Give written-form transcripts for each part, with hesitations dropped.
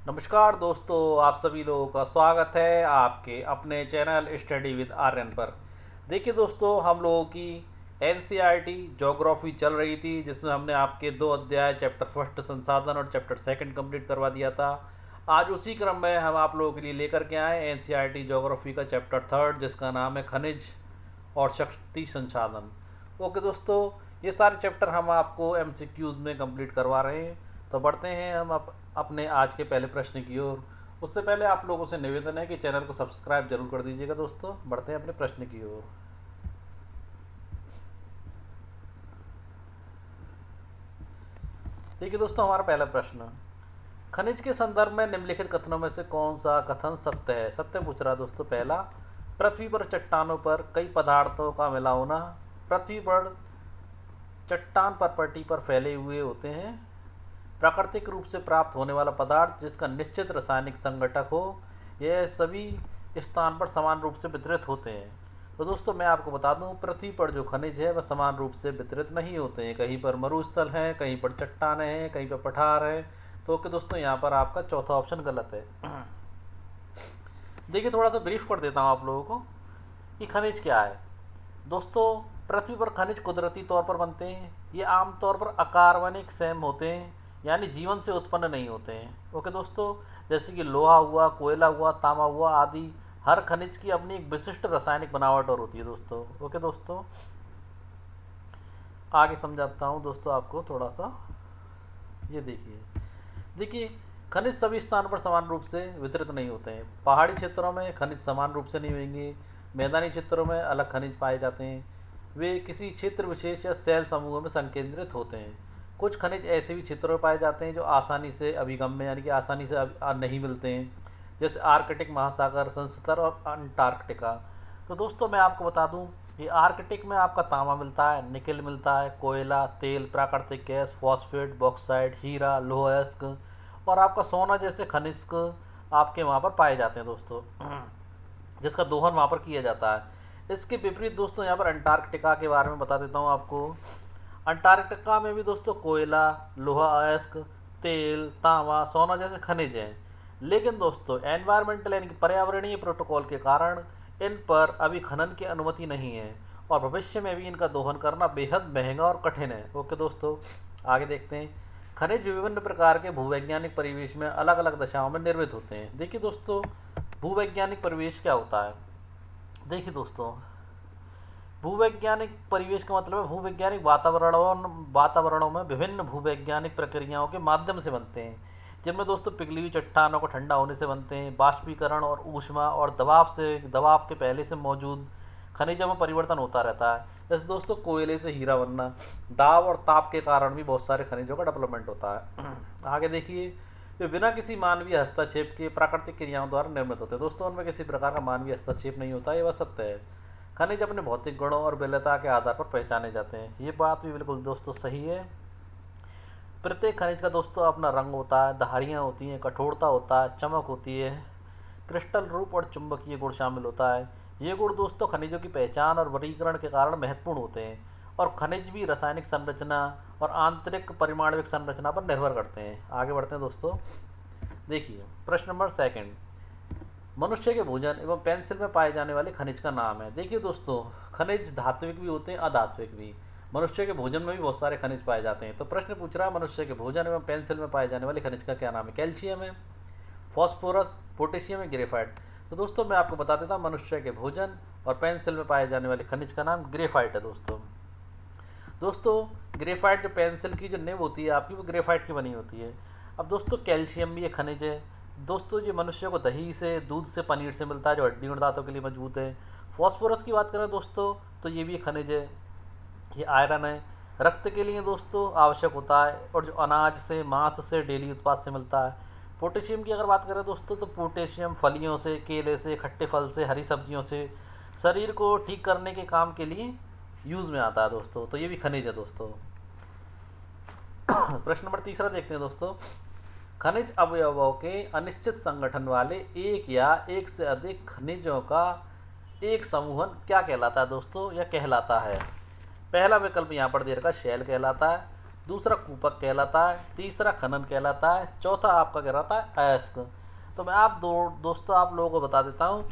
नमस्कार दोस्तों, आप सभी लोगों का स्वागत है आपके अपने चैनल स्टडी विद आर्यन पर। देखिए दोस्तों, हम लोगों की एनसीईआरटी ज्योग्राफी चल रही थी, जिसमें हमने आपके 2 अध्याय चैप्टर फर्स्ट संसाधन और चैप्टर सेकंड कंप्लीट करवा दिया था। आज उसी क्रम में हम आप लोगों के लिए लेकर के आए एनसीईआरटी ज्योग्राफी का चैप्टर थर्ड, जिसका नाम है खनिज और शक्ति संसाधन। ओके दोस्तों, ये सारे चैप्टर हम आपको एमसीक्यूज में कंप्लीट करवा रहे हैं। तो बढ़ते हैं हम अपने आज के पहले प्रश्न की ओर। उससे पहले आप लोगों से निवेदन है कि चैनल को सब्सक्राइब जरूर कर दीजिएगा। दोस्तों बढ़ते हैं अपने प्रश्न की ओर। देखिए दोस्तों, हमारा पहला प्रश्न, खनिज के संदर्भ में निम्नलिखित कथनों में से कौन सा कथन सत्य है। सत्य पूछ रहा है दोस्तों। पहला, पृथ्वी पर चट्टानों पर कई पदार्थों का मिला होना। पृथ्वी पर चट्टान परपटी पर फैले हुए होते हैं। प्राकृतिक रूप से प्राप्त होने वाला पदार्थ जिसका निश्चित रासायनिक संघटक हो, यह सभी स्थान पर समान रूप से वितरित होते हैं। तो दोस्तों मैं आपको बता दूं, पृथ्वी पर जो खनिज है वह समान रूप से वितरित नहीं होते हैं। कहीं पर मरुस्थल हैं, कहीं पर चट्टानें हैं, कहीं पर पठार है। तो कि दोस्तों यहाँ पर आपका चौथा ऑप्शन गलत है। देखिए थोड़ा सा ब्रीफ कर देता हूँ आप लोगों को कि खनिज क्या है। दोस्तों, पृथ्वी पर खनिज कुदरती तौर पर बनते हैं। ये आमतौर पर अकार्बनिक सैम होते हैं, यानी जीवन से उत्पन्न नहीं होते हैं। ओके दोस्तों, जैसे कि लोहा हुआ, कोयला हुआ, तांबा हुआ आदि, हर खनिज की अपनी एक विशिष्ट रासायनिक बनावट और होती है दोस्तों। ओके दोस्तों, आगे समझाता हूँ दोस्तों आपको थोड़ा सा। ये देखिए देखिए खनिज सभी स्थानों पर समान रूप से वितरित नहीं होते हैं। पहाड़ी क्षेत्रों में खनिज समान रूप से नहीं होंगे। मैदानी क्षेत्रों में अलग खनिज पाए जाते हैं। वे किसी क्षेत्र विशेष या सेल समूहों में संकेंद्रित होते हैं। कुछ खनिज ऐसे भी क्षेत्रों में पाए जाते हैं जो आसानी से अभिगम्य यानी कि आसानी से नहीं मिलते हैं, जैसे आर्कटिक महासागर, संस्तर और अंटार्कटिका। तो दोस्तों मैं आपको बता दूं, ये आर्कटिक में आपका तांबा मिलता है, निकेल मिलता है, कोयला, तेल, प्राकृतिक गैस, फॉस्फेट, बॉक्साइट, हीरा, लोह अयस्क और आपका सोना जैसे खनिज आपके वहाँ पर पाए जाते हैं दोस्तों, जिसका दोहन वहाँ पर किया जाता है। इसके विपरीत दोस्तों यहाँ पर अंटार्कटिका के बारे में बता देता हूँ आपको। अंटार्कटिका में भी दोस्तों कोयला, लोहा अयस्क, तेल, तांबा, सोना जैसे खनिज हैं। लेकिन दोस्तों एनवायरमेंटल यानी कि पर्यावरणीय प्रोटोकॉल के कारण इन पर अभी खनन की अनुमति नहीं है और भविष्य में भी इनका दोहन करना बेहद महंगा और कठिन है। ओके दोस्तों, आगे देखते हैं। खनिज विभिन्न प्रकार के भूवैज्ञानिक परिवेश में अलग अलग दशाओं में निर्मित होते हैं। देखिए दोस्तों, भूवैज्ञानिक परिवेश क्या होता है। देखिए दोस्तों, भूवैज्ञानिक परिवेश का मतलब है भूवैज्ञानिक वातावरणों में विभिन्न भूवैज्ञानिक प्रक्रियाओं के माध्यम से बनते हैं, जिनमें दोस्तों पिघली हुई चट्टानों को ठंडा होने से बनते हैं। बाष्पीकरण और ऊष्मा और दबाव के पहले से मौजूद खनिजों में परिवर्तन होता रहता है। जैसे दोस्तों कोयले से हीरा बनना, दाब और ताप के कारण भी बहुत सारे खनिजों का डेवलपमेंट होता है। आगे देखिए, वे बिना किसी मानवीय हस्तक्षेप के प्राकृतिक क्रियाओं द्वारा निर्मित होते हैं। दोस्तों उनमें किसी प्रकार का मानवीय हस्तक्षेप नहीं होता, ये वह सत्य है। खनिज अपने भौतिक गुणों और विलेयता के आधार पर पहचाने जाते हैं। ये बात भी बिल्कुल दोस्तों सही है। प्रत्येक खनिज का दोस्तों अपना रंग होता है, धारियाँ होती हैं, कठोरता होता है, चमक होती है, क्रिस्टल रूप और चुंबकीय गुण शामिल होता है। ये गुण दोस्तों खनिजों की पहचान और वर्गीकरण के कारण महत्वपूर्ण होते हैं और खनिज भी रासायनिक संरचना और आंतरिक परिमाणविक संरचना पर निर्भर करते हैं। आगे बढ़ते हैं दोस्तों। देखिए प्रश्न नंबर सेकंड, मनुष्य के भोजन एवं पेंसिल में पाए जाने वाले खनिज का नाम है। देखिए दोस्तों, खनिज धात्विक भी होते हैं, अधात्विक भी। मनुष्य के भोजन में भी बहुत सारे खनिज पाए जाते हैं। तो प्रश्न पूछ रहा है, मनुष्य के भोजन एवं पेंसिल में पाए जाने वाले खनिज का क्या नाम है। कैल्शियम है, फॉस्फोरस, पोटेशियम है, ग्रेफाइट। तो दोस्तों मैं आपको बता देता हूँ, मनुष्य के भोजन और पेंसिल में पाए जाने वाले खनिज का नाम ग्रेफाइट है दोस्तों। दोस्तों ग्रेफाइट जो पेंसिल की जो निब होती है आपकी, वो ग्रेफाइट की बनी होती है। अब दोस्तों कैल्शियम भी एक खनिज है दोस्तों, ये मनुष्य को दही से, दूध से, पनीर से मिलता है, जो हड्डी और दांतों के लिए मजबूत है। फॉस्फोरस की बात करें दोस्तों तो ये भी एक खनिज है, ये आयरन है, रक्त के लिए दोस्तों आवश्यक होता है और जो अनाज से, मांस से, डेयरी उत्पाद से मिलता है। पोटेशियम की अगर बात करें दोस्तों तो पोटेशियम फलियों से, केले से, खट्टे फल से, हरी सब्जियों से शरीर को ठीक करने के काम के लिए यूज़ में आता है दोस्तों। तो ये भी खनिज है दोस्तों। प्रश्न नंबर तीसरा देखते हैं दोस्तों। खनिज अवयवों के अनिश्चित संगठन वाले एक या एक से अधिक खनिजों का एक समूहन क्या कहलाता है दोस्तों, या कहलाता है। पहला विकल्प यहाँ पर दे रखा शैल कहलाता है, दूसरा कूपक कहलाता है, तीसरा खनन कहलाता है, चौथा आपका कहलाता है अयस्क। तो मैं दोस्तों आप लोगों को बता देता हूँ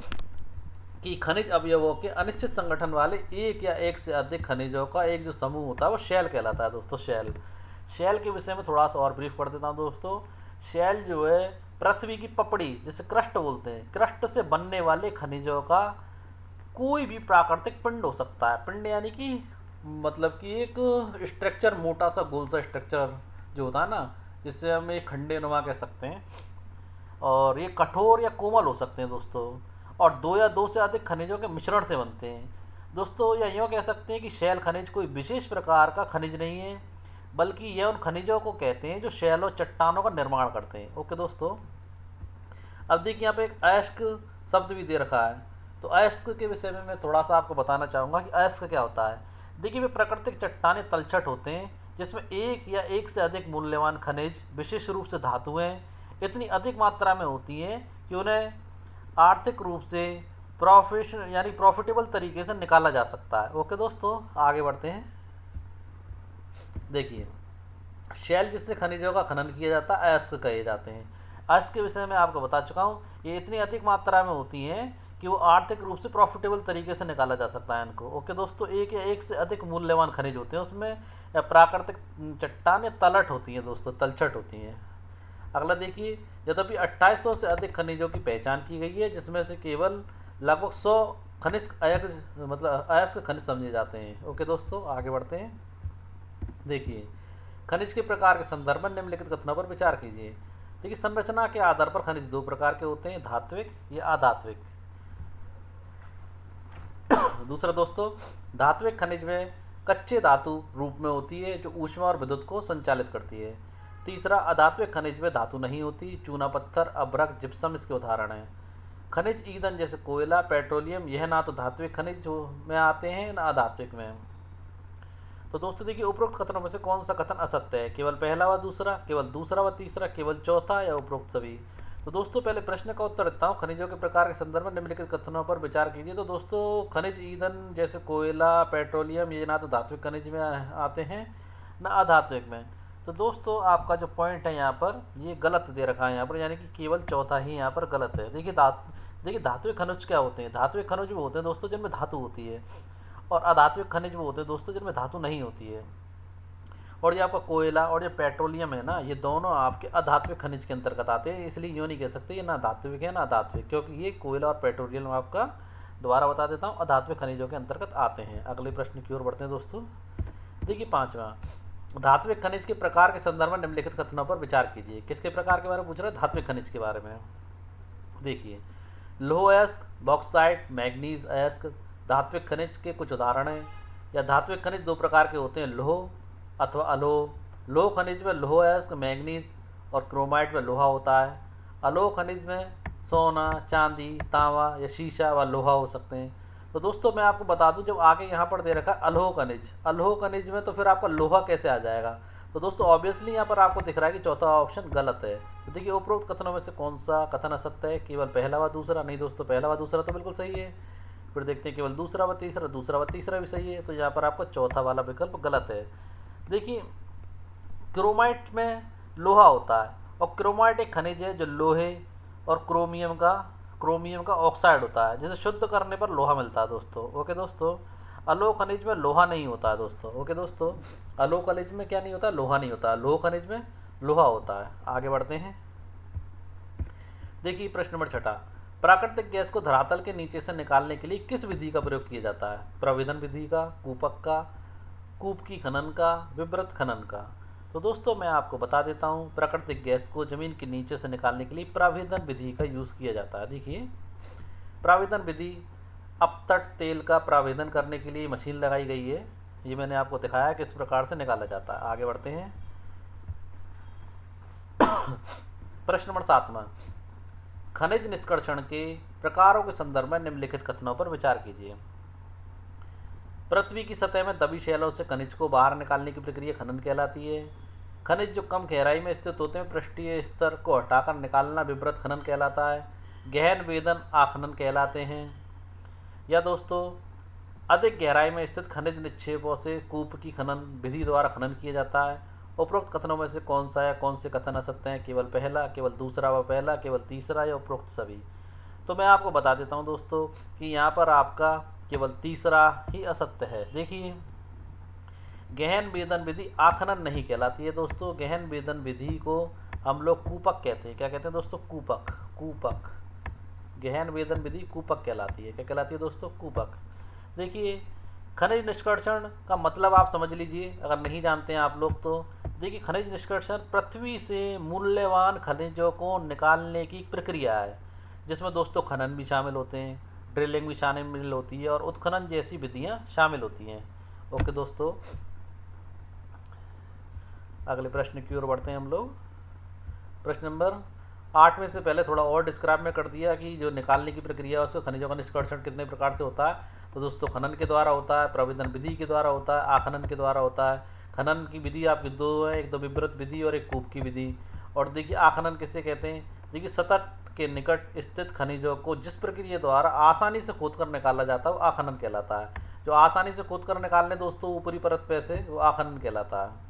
कि खनिज अवयवों के अनिश्चित संगठन वाले एक या एक से अधिक खनिजों का एक जो समूह होता है वो शैल कहलाता है दोस्तों। शैल के विषय में थोड़ा सा और ब्रीफ कर देता हूँ दोस्तों। शैल जो है पृथ्वी की पपड़ी, जिसे क्रस्ट बोलते हैं, क्रस्ट से बनने वाले खनिजों का कोई भी प्राकृतिक पिंड हो सकता है। पिंड यानी कि मतलब कि एक स्ट्रक्चर, मोटा सा गोल सा स्ट्रक्चर जो होता है ना, जिससे हम एक खंडे नुमा कह सकते हैं। और ये कठोर या कोमल हो सकते हैं दोस्तों, और दो या दो से अधिक खनिजों के मिश्रण से बनते हैं दोस्तों। या यूँ कह सकते हैं कि शैल खनिज कोई विशेष प्रकार का खनिज नहीं है, बल्कि यह उन खनिजों को कहते हैं जो शैल और चट्टानों का निर्माण करते हैं। ओके दोस्तों, अब देखिए यहाँ पे एक अयस्क शब्द भी दे रखा है। तो अयस्क के विषय में मैं थोड़ा सा आपको बताना चाहूँगा कि अयस्क क्या होता है। देखिए, वे प्राकृतिक चट्टाने तलछट होते हैं जिसमें एक या एक से अधिक मूल्यवान खनिज, विशेष रूप से धातुएं, इतनी अधिक मात्रा में होती हैं कि उन्हें आर्थिक रूप से प्रॉफिटेबल तरीके से निकाला जा सकता है। ओके दोस्तों, आगे बढ़ते हैं। देखिए, शैल जिससे खनिजों का खनन किया जाता है अयस्क कहे जाते हैं। अयस्क के विषय में आपको बता चुका हूँ, ये इतनी अधिक मात्रा में होती हैं कि वो आर्थिक रूप से प्रॉफिटेबल तरीके से निकाला जा सकता है इनको। ओके दोस्तों, एक या एक से अधिक मूल्यवान खनिज होते हैं उसमें, या प्राकृतिक चट्टान या तलट होती हैं दोस्तों, तलछट होती हैं। अगला देखिए, यद्यपि 2800 से अधिक खनिजों की पहचान की गई है, जिसमें से केवल लगभग 100 खनिज अयस्क खनिज समझे जाते हैं। ओके दोस्तों, आगे बढ़ते हैं। देखिए, खनिज के प्रकार के संदर्भ में निम्नलिखित कथनों पर विचार कीजिए। देखिए, संरचना के आधार पर खनिज दो प्रकार के होते हैं, धात्विक या अधात्विक। दूसरा दोस्तों, धात्विक खनिज में कच्चे धातु रूप में होती है जो ऊष्मा और विद्युत को संचालित करती है। तीसरा, अधात्विक खनिज में धातु नहीं होती, चूना पत्थर, अभ्रक, जिप्सम इसके उदाहरण हैं। खनिज ईंधन जैसे कोयला, पेट्रोलियम, यह ना तो धात्विक खनिज में आते हैं ना अधात्विक में। तो दोस्तों देखिए, उपरोक्त कथनों में से कौन सा कथन असत्य है? केवल पहला व दूसरा, केवल दूसरा व तीसरा, केवल चौथा, या उपरोक्त सभी? तो दोस्तों पहले प्रश्न का उत्तर देता हूँ। खनिजों के प्रकार के संदर्भ में निम्नलिखित कथनों पर विचार कीजिए। तो दोस्तों, खनिज ईंधन जैसे कोयला, पेट्रोलियम, ये ना तो धात्विक खनिज में आते हैं ना अधात्विक में। तो दोस्तों आपका जो पॉइंट है यहाँ पर, ये गलत दे रखा है यहाँ पर, यानी कि केवल चौथा ही यहाँ पर गलत है। देखिए धात्विक खनिज क्या होते हैं? धात्विक खनिज वो होते हैं दोस्तों जिनमें धातु होती है, और अधात्विक खनिज वो होते हैं दोस्तों जिनमें धातु नहीं होती है। और ये आपका कोयला और ये पेट्रोलियम है ना, ये दोनों आपके अधात्विक खनिज के अंतर्गत आते हैं। इसलिए यूँ नहीं कह सकते ये ना धात्विक है ना अधात्विक, क्योंकि ये कोयला और पेट्रोलियम आपका, दोबारा बता देता हूँ, अधात्विक खनिजों के अंतर्गत आते हैं। अगले प्रश्न की ओर बढ़ते हैं दोस्तों। देखिए पांचवा, धात्विक खनिज के प्रकार के संदर्भ में निम्नलिखित कथनों पर विचार कीजिए। किसके प्रकार के बारे में पूछ रहा है? धात्विक खनिज के बारे में। देखिए, लोह अयस्क, बॉक्साइट, मैग्नीज अयस्क धात्विक खनिज के कुछ उदाहरण हैं। या धात्विक खनिज दो प्रकार के होते हैं, लोह अथवा अलोह। लोह खनिज में लोह अयस्क, मैग्नीज और क्रोमाइट में लोहा होता है। अलोह खनिज में सोना, चांदी, तांबा या शीशा व लोहा हो सकते हैं। तो दोस्तों मैं आपको बता दूं, जब आगे यहाँ पर दे रखा है अलोह खनिज, अलोह खनिज में तो फिर आपका लोहा कैसे आ जाएगा? तो दोस्तों ऑब्वियसली यहाँ पर आपको दिख रहा है कि चौथा ऑप्शन गलत है। तो देखिए, उपरोक्त कथनों में से कौन सा कथन असत्य है? केवल पहला व दूसरा? नहीं दोस्तों, पहला व दूसरा तो बिल्कुल सही है। फिर देखते हैं केवल दूसरा व तीसरा, दूसरा व तीसरा भी सही है। तो यहाँ पर आपका चौथा वाला विकल्प गलत है। देखिए, क्रोमाइट में लोहा होता है, और क्रोमाइट एक खनिज है जो लोहे और क्रोमियम का ऑक्साइड होता है, जिसे शुद्ध करने पर लोहा मिलता है दोस्तों। ओके दोस्तों, अलोह खनिज में लोहा नहीं होता है दोस्तों। ओके दोस्तों, अलोह खनिज में क्या नहीं होता? लोहा नहीं होता है। लोह खनिज में लोहा होता है। आगे बढ़ते हैं। देखिए प्रश्न नंबर 6, प्राकृतिक गैस को धरातल के नीचे से निकालने के लिए किस विधि का प्रयोग किया जाता है? प्रवेदन विधि का, कूपक का, कूपकी खनन का, विवृत खनन का? तो दोस्तों मैं आपको बता देता हूँ, प्राकृतिक गैस को जमीन के नीचे से निकालने के लिए प्रावेदन विधि का यूज़ किया जाता है। देखिए, प्रावेदन विधि, अपतट तेल का प्रावेदन करने के लिए मशीन लगाई गई है। ये मैंने आपको दिखाया किस प्रकार से निकाला जाता है। आगे बढ़ते हैं। प्रश्न नंबर 7, खनिज निष्कर्षण के प्रकारों के संदर्भ में निम्नलिखित कथनों पर विचार कीजिए। पृथ्वी की सतह में दबी शैलों से खनिज को बाहर निकालने की प्रक्रिया खनन कहलाती है। खनिज जो कम गहराई में स्थित होते हैं, पृष्ठीय स्तर को हटाकर निकालना विवृत खनन कहलाता है। गहन वेदन आखनन कहलाते हैं। या दोस्तों, अधिक गहराई में स्थित खनिज निक्षेपों से कूप की खनन विधि द्वारा खनन किया जाता है। उपरोक्त कथनों में से कौन सा या कौन से कथन असत्य हैं? केवल पहला, केवल दूसरा व पहला, केवल तीसरा या उपरोक्त सभी? तो मैं आपको बता देता हूं दोस्तों कि यहाँ पर आपका केवल तीसरा ही असत्य है। देखिए, गहन वेदन विधि आखनन नहीं कहलाती है दोस्तों। गहन वेदन विधि को हम लोग कूपक कहते हैं। क्या कहते हैं दोस्तों? कूपक। कूपक। गहन वेदन विधि कूपक कहलाती है। क्या कहलाती है दोस्तों? कूपक। देखिए, खनिज निष्कर्षण का मतलब आप समझ लीजिए, अगर नहीं जानते हैं आप लोग तो। देखिए, खनिज निष्कर्षण पृथ्वी से मूल्यवान खनिजों को निकालने की प्रक्रिया है, जिसमें दोस्तों खनन भी शामिल होते हैं, ड्रिलिंग भी शामिल होती है और उत्खनन जैसी विधियां शामिल होती हैं। ओके दोस्तों, अगले प्रश्न की ओर बढ़ते हैं हम लोग। प्रश्न नंबर 8 में से पहले थोड़ा और डिस्क्राइब में कर दिया कि जो निकालने की प्रक्रिया है उसको खनिजों का निष्कर्षण कितने प्रकार से होता है। तो दोस्तों, खनन के द्वारा होता है, प्रवेदन विधि के द्वारा होता है, आखनन के द्वारा होता है। खनन की विधि आपकी दो है, एक तो विवृत विधि और एक कूप की विधि। और देखिए, आखनन किसे कहते हैं? देखिए, सतह के निकट स्थित खनिजों को जिस प्रक्रिया द्वारा आसानी से खोद कर निकाला जाता है वो आखनन कहलाता है। जो आसानी से खोद कर निकालने दोस्तों ऊपरी परत पे से, वो आखनन कहलाता है।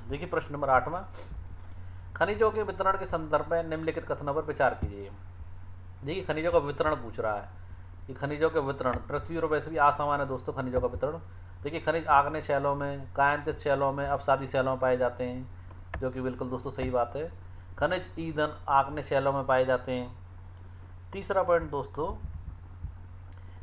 देखिए, प्रश्न नंबर 8वां, खनिजों के वितरण के संदर्भ में निम्नलिखित कथनों पर विचार कीजिए। देखिए, खनिजों का वितरण पूछ रहा है कि खनिजों के वितरण पृथ्वी और वैसे भी आसमान है दोस्तों खनिजों का वितरण। देखिए, खनिज आग्नेय शैलों में, कायांतित शैलों में, अपसादी शैलों में पाए जाते हैं, जो कि बिल्कुल दोस्तों सही बात है। खनिज ईंधन आग्नेय शैलों में पाए जाते हैं। तीसरा पॉइंट दोस्तों,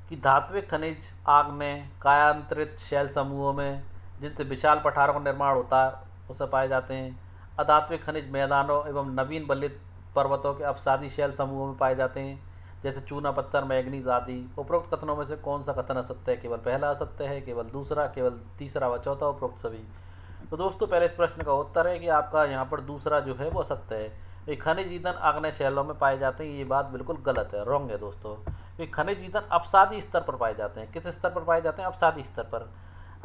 कि धात्विक खनिज आग्नेय कायांतरित शैल समूहों में जिनसे विशाल पठारों का निर्माण होता है उसे पाए जाते हैं। अधात्विक खनिज मैदानों एवं नवीन बलित पर्वतों के अपसादी शैल समूहों में पाए जाते हैं, जैसे चूना पत्थर, मैग्नीज आदि। उपरोक्त कथनों में से कौन सा कथन असत्य है? केवल पहला असत्य है, केवल दूसरा, केवल तीसरा व चौथा, उपरोक्त सभी। तो दोस्तों, पहले इस प्रश्न का उत्तर है कि आपका यहाँ पर दूसरा जो है वो असत्य है। ये खनिज ईंधन आग्नेय शैलों में पाए जाते हैं, ये बात बिल्कुल गलत है, रॉन्ग है दोस्तों। ये खनिज ईंधन अपसादी स्तर पर पाए जाते हैं। किस स्तर पर पाए जाते हैं? अपसादी स्तर पर।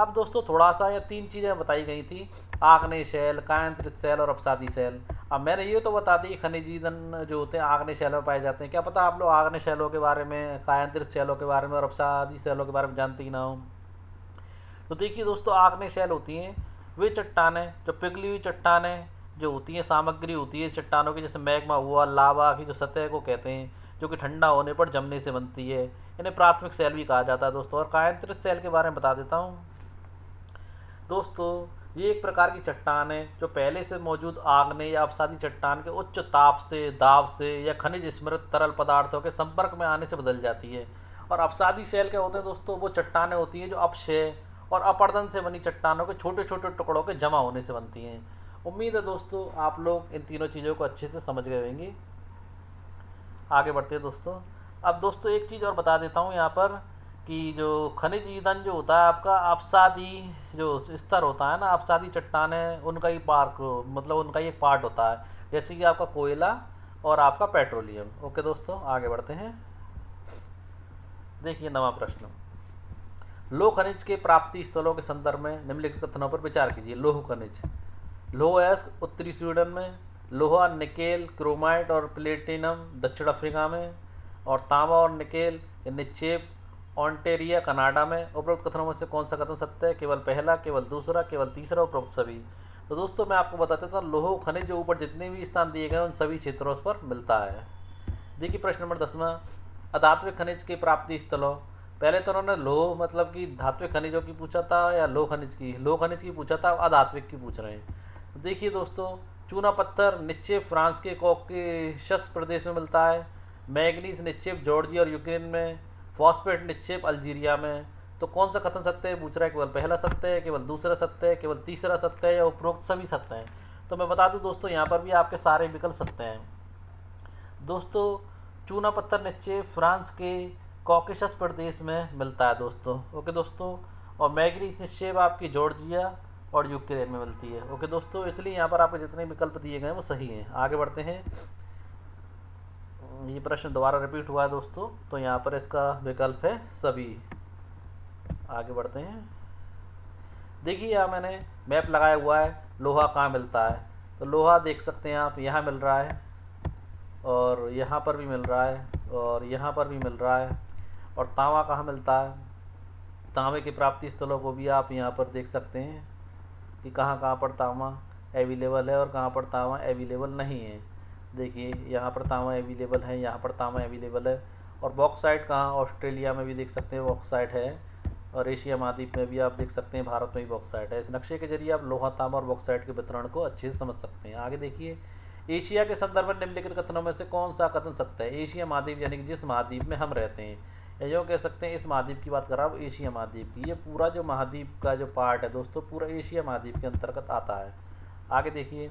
अब दोस्तों, थोड़ा सा या 3 चीज़ें बताई गई थी, आग्नेय शैल, कायांतरित शैल और अपसादी शैल। अब मैंने ये तो बता दी खनिज ईंधन जो होते हैं आग्नेय शैलों में पाए जाते हैं। क्या पता आप लोग आग्नेय शैलों के बारे में, कायांतरित शैलों के बारे में और अपसादी शैलों के बारे में जानते ही ना हो। तो देखिए दोस्तों, आग्नेय शैल होती हैं वे चट्टानें जो पिघली हुई चट्टानें जो होती हैं, सामग्री होती है चट्टानों की, जैसे मैग्मा हुआ, लावा की जो सतह को कहते हैं, जो कि ठंडा होने पर जमने से बनती है। इन्हें प्राथमिक शैल भी कहा जाता है दोस्तों। और कायांतरित शैल के बारे में बता देता हूँ दोस्तों। ये एक प्रकार की चट्टान है जो पहले से मौजूद आग्नेय या अपसादी चट्टान के उच्च ताप से, दाब से या खनिज स्मृत तरल पदार्थों के संपर्क में आने से बदल जाती है। और अपसादी शैल क्या होते हैं दोस्तों? वो चट्टानें होती हैं जो अपक्षय और अपरदन से बनी चट्टानों के छोटे छोटे टुकड़ों के जमा होने से बनती हैं। उम्मीद है दोस्तों आप लोग इन तीनों चीज़ों को अच्छे से समझ गए होंगे। आगे बढ़ते हैं दोस्तों। अब दोस्तों, एक चीज़ और बता देता हूँ यहाँ पर कि जो खनिज ईंधन जो होता है आपका अपसादी जो स्तर होता है ना, अपसादी चट्टानें, उनका ही पार्क, मतलब उनका ही एक पार्ट होता है, जैसे कि आपका कोयला और आपका पेट्रोलियम। ओके दोस्तों, आगे बढ़ते हैं। देखिए, नवा प्रश्न, लौह खनिज के प्राप्ति स्थलों के संदर्भ में निम्नलिखित कथनों पर विचार कीजिए। लौह खनिज, लोह उत्तरी स्वीडन में, लोहा, निकेल, क्रोमाइट और प्लेटिनम दक्षिण अफ्रीका में, और तांबा और निकेल के निक्षेप ऑन्टेरिया कनाडा में। उपरोक्त कथनों में से कौन सा कथन सत्य है? केवल पहला, केवल दूसरा, केवल तीसरा, उपरोक्त सभी। तो दोस्तों, मैं आपको बता देता हूँ, लौह खनिज जो ऊपर जितने भी स्थान दिए गए उन सभी क्षेत्रों पर मिलता है। देखिए, प्रश्न नंबर 10वां, अधात्विक खनिज के प्राप्ति स्थलों। पहले तो उन्होंने लौह मतलब कि धात्विक खनिजों की पूछा था या लौह खनिज की पूछा था, अधात्विक की पूछ रहे हैं। तो देखिए दोस्तों, चूना पत्थर निक्षेप फ्रांस के कॉकेशस प्रदेश में मिलता है। मैग्नीज निक्षेप जॉर्जिया और यूक्रेन में। फॉस्फेट निक्षेप अल्जीरिया में। तो कौन सा कथन सत्य है पूछ रहा है? केवल पहला सत्य है, केवल दूसरा सत्य है, केवल तीसरा सत्य है, या उपरोक्त सभी सत्य हैं? तो मैं बता दूं दोस्तों, यहाँ पर भी आपके सारे विकल्प सत्य हैं दोस्तों। चूना पत्थर निक्षेप फ्रांस के कॉकेशस प्रदेश में मिलता है दोस्तों। ओके दोस्तों, और मैग्नीज निक्षेप आपकी जॉर्जिया और यूक्रेन में मिलती है। ओके दोस्तों, इसलिए यहाँ पर आपको जितने विकल्प दिए गए हैं वो सही हैं। आगे बढ़ते हैं। ये प्रश्न दोबारा रिपीट हुआ है दोस्तों, तो यहाँ पर इसका विकल्प है सभी। आगे बढ़ते हैं। देखिए, यहाँ मैंने मैप लगाया हुआ है, लोहा कहाँ मिलता है। तो लोहा देख सकते हैं आप, यहाँ मिल रहा है, और यहाँ पर भी मिल रहा है, और यहाँ पर भी मिल रहा है। और तांबा कहाँ मिलता है? तांबे के प्राप्ति स्थलों को भी आप यहाँ पर देख सकते हैं, कि कहाँ कहाँ पर तांबा अवेलेबल है और कहाँ पर तांबा अवेलेबल नहीं है। देखिए यहाँ पर तांबा अवेलेबल है, यहाँ पर तांबा अवेलेबल है। और बॉक्साइट कहाँ, ऑस्ट्रेलिया में भी देख सकते हैं बॉक्साइट है, और एशिया महाद्वीप में भी आप देख सकते हैं भारत में भी बॉक्साइट है। इस नक्शे के जरिए आप लोहा, तांबा और बॉक्साइट के वितरण को अच्छे से समझ सकते हैं। आगे देखिए, एशिया के संदर्भ में निम्नलिखित कथनों में से कौन सा कथन सत्य है। एशिया महाद्वीप यानी कि जिस महाद्वीप में हम रहते हैं, या यूँ कह सकते हैं इस महाद्वीप की बात कर रहा हूँ, एशिया महाद्वीप की। ये पूरा जो महाद्वीप का जो पार्ट है दोस्तों, पूरा एशिया महाद्वीप के अंतर्गत आता है। आगे देखिए,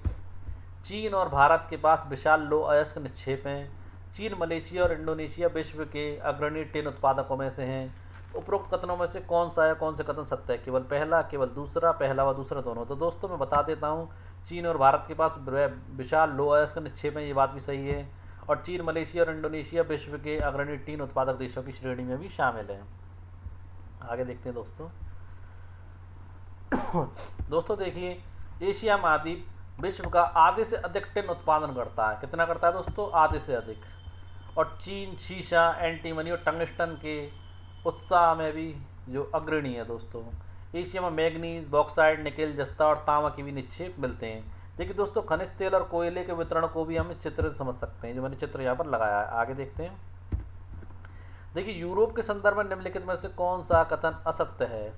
चीन और भारत के पास विशाल लौह अयस्क निक्षेप हैं। चीन, मलेशिया और इंडोनेशिया विश्व के अग्रणी टिन उत्पादकों में से हैं। उपरोक्त कथनों में से कौन सा है, कौन से कथन सत्य है। केवल पहला, केवल दूसरा, पहला व दूसरा दोनों। तो दोस्तों मैं बता देता हूँ, चीन और भारत के पास विशाल लौह अयस्क निक्षेप है, ये बात भी सही है। और चीन, मलेशिया और इंडोनेशिया विश्व के अग्रणी टिन उत्पादक देशों की श्रेणी में भी शामिल है। आगे देखते हैं दोस्तों। दोस्तों देखिए, एशिया महाद्वीप विश्व का आधे से अधिक टिन उत्पादन करता है। कितना करता है दोस्तों? आधे से अधिक। और चीन शीशा, एंटीमनी और टंगस्टन के उत्साह में भी जो अग्रणी है दोस्तों। एशिया में मैग्नीज, बॉक्साइट, निकेल, जस्ता और तांबा के भी निक्षेप मिलते हैं। देखिए दोस्तों, खनिज तेल और कोयले के वितरण को भी हम इस चित्र से समझ सकते हैं, जो मैंने चित्र यहाँ पर लगाया है। आगे देखते हैं। देखिए, यूरोप के संदर्भ में निम्नलिखित में से कौन सा कथन असत्य है।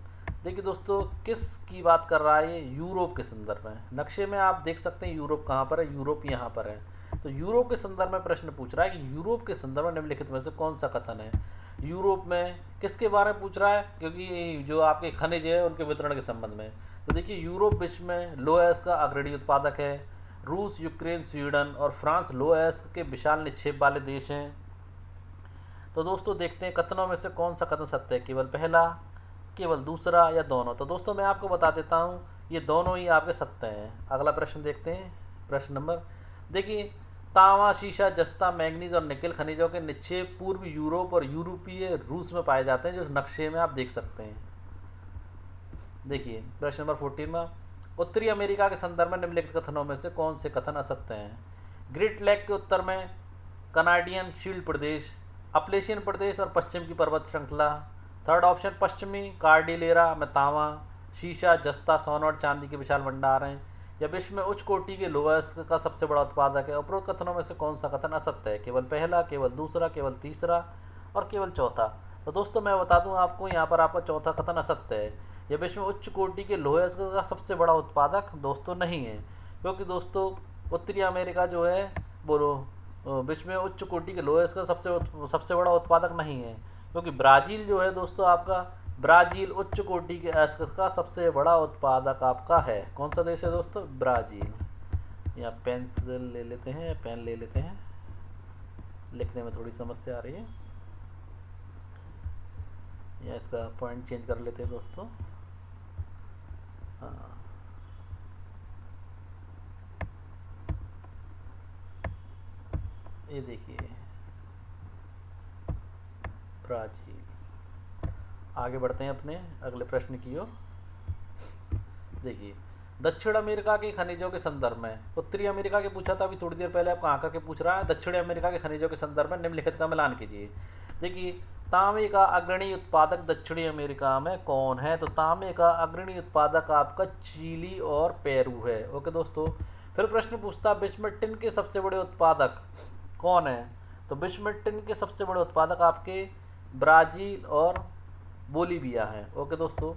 देखिए दोस्तों, किस की बात कर रहा है ये? यूरोप के संदर्भ में। नक्शे में आप देख सकते हैं यूरोप कहाँ पर है, यूरोप यहाँ पर है। तो यूरोप के संदर्भ में प्रश्न पूछ रहा है कि यूरोप के संदर्भ में निम्नलिखित में से कौन सा कथन है। यूरोप में किसके बारे में पूछ रहा है? क्योंकि जो आपके खनिज है उनके वितरण के संबंध में। तो देखिए, यूरोप विश्व में लौह अयस्क का अग्रणी उत्पादक है। रूस, यूक्रेन, स्वीडन और फ्रांस लौह अयस्क के विशाल निक्षेप वाले देश हैं। तो दोस्तों देखते हैं कथनों में से कौन सा कथन सत्य है। केवल पहला, केवल दूसरा या दोनों। तो दोस्तों मैं आपको बता देता हूँ, ये दोनों ही आपके सत्य हैं। अगला प्रश्न देखते हैं। प्रश्न नंबर, देखिए, तांबा, शीशा, जस्ता, मैग्नीज और निकेल खनिजों के निक्षेप पूर्वी यूरोप और यूरोपीय रूस में पाए जाते हैं, जो नक्शे में आप देख सकते हैं। देखिए प्रश्न नंबर 14 में, उत्तरी अमेरिका के संदर्भ में निम्नलिखित कथनों में से कौन से कथन असत्य हैं। ग्रेट लेक के उत्तर में कनाडियन शील्ड प्रदेश, अपलेशियन प्रदेश और पश्चिम की पर्वत श्रृंखला। थर्ड ऑप्शन, पश्चिमी कार्डिलेरा में तांबा, शीशा, जस्ता, सोना और चांदी के विशाल भंडार हैं। यह विश्व में उच्च कोटि के लौह अयस्क का सबसे बड़ा उत्पादक है। उपरोक्त कथनों में से कौन सा कथन असत्य है। केवल पहला, केवल दूसरा, केवल तीसरा और केवल चौथा। तो दोस्तों मैं बता दूं आपको, यहाँ पर आपका चौथा कथन असत्य है। यह विश्व में उच्च कोटि के लौह अयस्क का सबसे बड़ा उत्पादक दोस्तों नहीं है, क्योंकि दोस्तों उत्तरी अमेरिका जो है वो विश्व में उच्च कोटि के लौह अयस्क का सबसे बड़ा उत्पादक नहीं है, क्योंकि ब्राज़ील जो है दोस्तों आपका, ब्राज़ील उच्च कोटि के अयस्क का सबसे बड़ा उत्पादक आपका है। कौन सा देश है दोस्तों? ब्राज़ील। यहाँ पेंसिल ले लेते हैं, पेन ले लेते हैं, लिखने में थोड़ी समस्या आ रही है। या इसका पॉइंट चेंज कर लेते हैं दोस्तों। हाँ, ये देखिए ब्राज़ील। आगे बढ़ते हैं अपने अगले प्रश्न की ओर। देखिए, दक्षिण अमेरिका के खनिजों के संदर्भ में, उत्तरी अमेरिका के पूछा था अभी थोड़ी देर पहले, आपको आकर के पूछ रहा है दक्षिण अमेरिका के खनिजों के संदर्भ में निम्नलिखित का मिलान कीजिए। देखिए, तांबे का अग्रणी उत्पादक दक्षिणी अमेरिका में कौन है। तो तांबे का अग्रणी उत्पादक आपका चिली और पेरू है। ओके दोस्तों, फिर प्रश्न पूछता विश्व में टिन के सबसे बड़े उत्पादक कौन है। तो विश्व में टिन के सबसे बड़े उत्पादक आपके ब्राज़ील और बोलीविया है। ओके दोस्तों,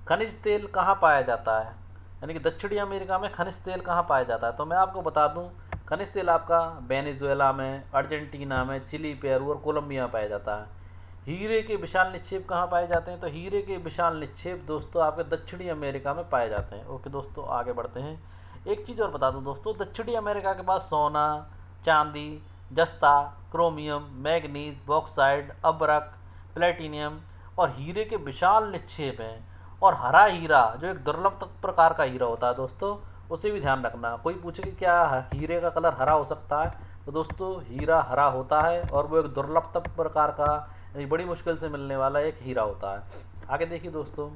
खनिज तेल कहाँ पाया जाता है, यानी कि दक्षिणी अमेरिका में खनिज तेल कहाँ पाया जाता है। तो मैं आपको बता दूं, खनिज तेल आपका वेनेजुएला में, अर्जेंटीना में, चिली, पेरू और कोलंबिया में पाया जाता है। हीरे के विशाल निक्षेप कहाँ पाए जाते हैं। तो हीरे के विशाल निक्षेप दोस्तों आपके दक्षिणी अमेरिका में पाए जाते हैं। ओके दोस्तों, आगे बढ़ते हैं। एक चीज़ और बता दूं दोस्तों, दक्षिणी अमेरिका के पास सोना, चांदी, जस्ता, क्रोमियम, मैग्नीज, बॉक्साइट, अब्रक, प्लेटिनियम और हीरे के विशाल निक्षेप हैं। और हरा हीरा जो एक दुर्लभ प्रकार का हीरा होता है दोस्तों, उसे भी ध्यान रखना। कोई पूछे कि क्या हीरे का कलर हरा हो सकता है, तो दोस्तों हीरा हरा होता है और वो एक दुर्लभ प्रकार का, यानी बड़ी मुश्किल से मिलने वाला एक हीरा होता है। आगे देखिए दोस्तों,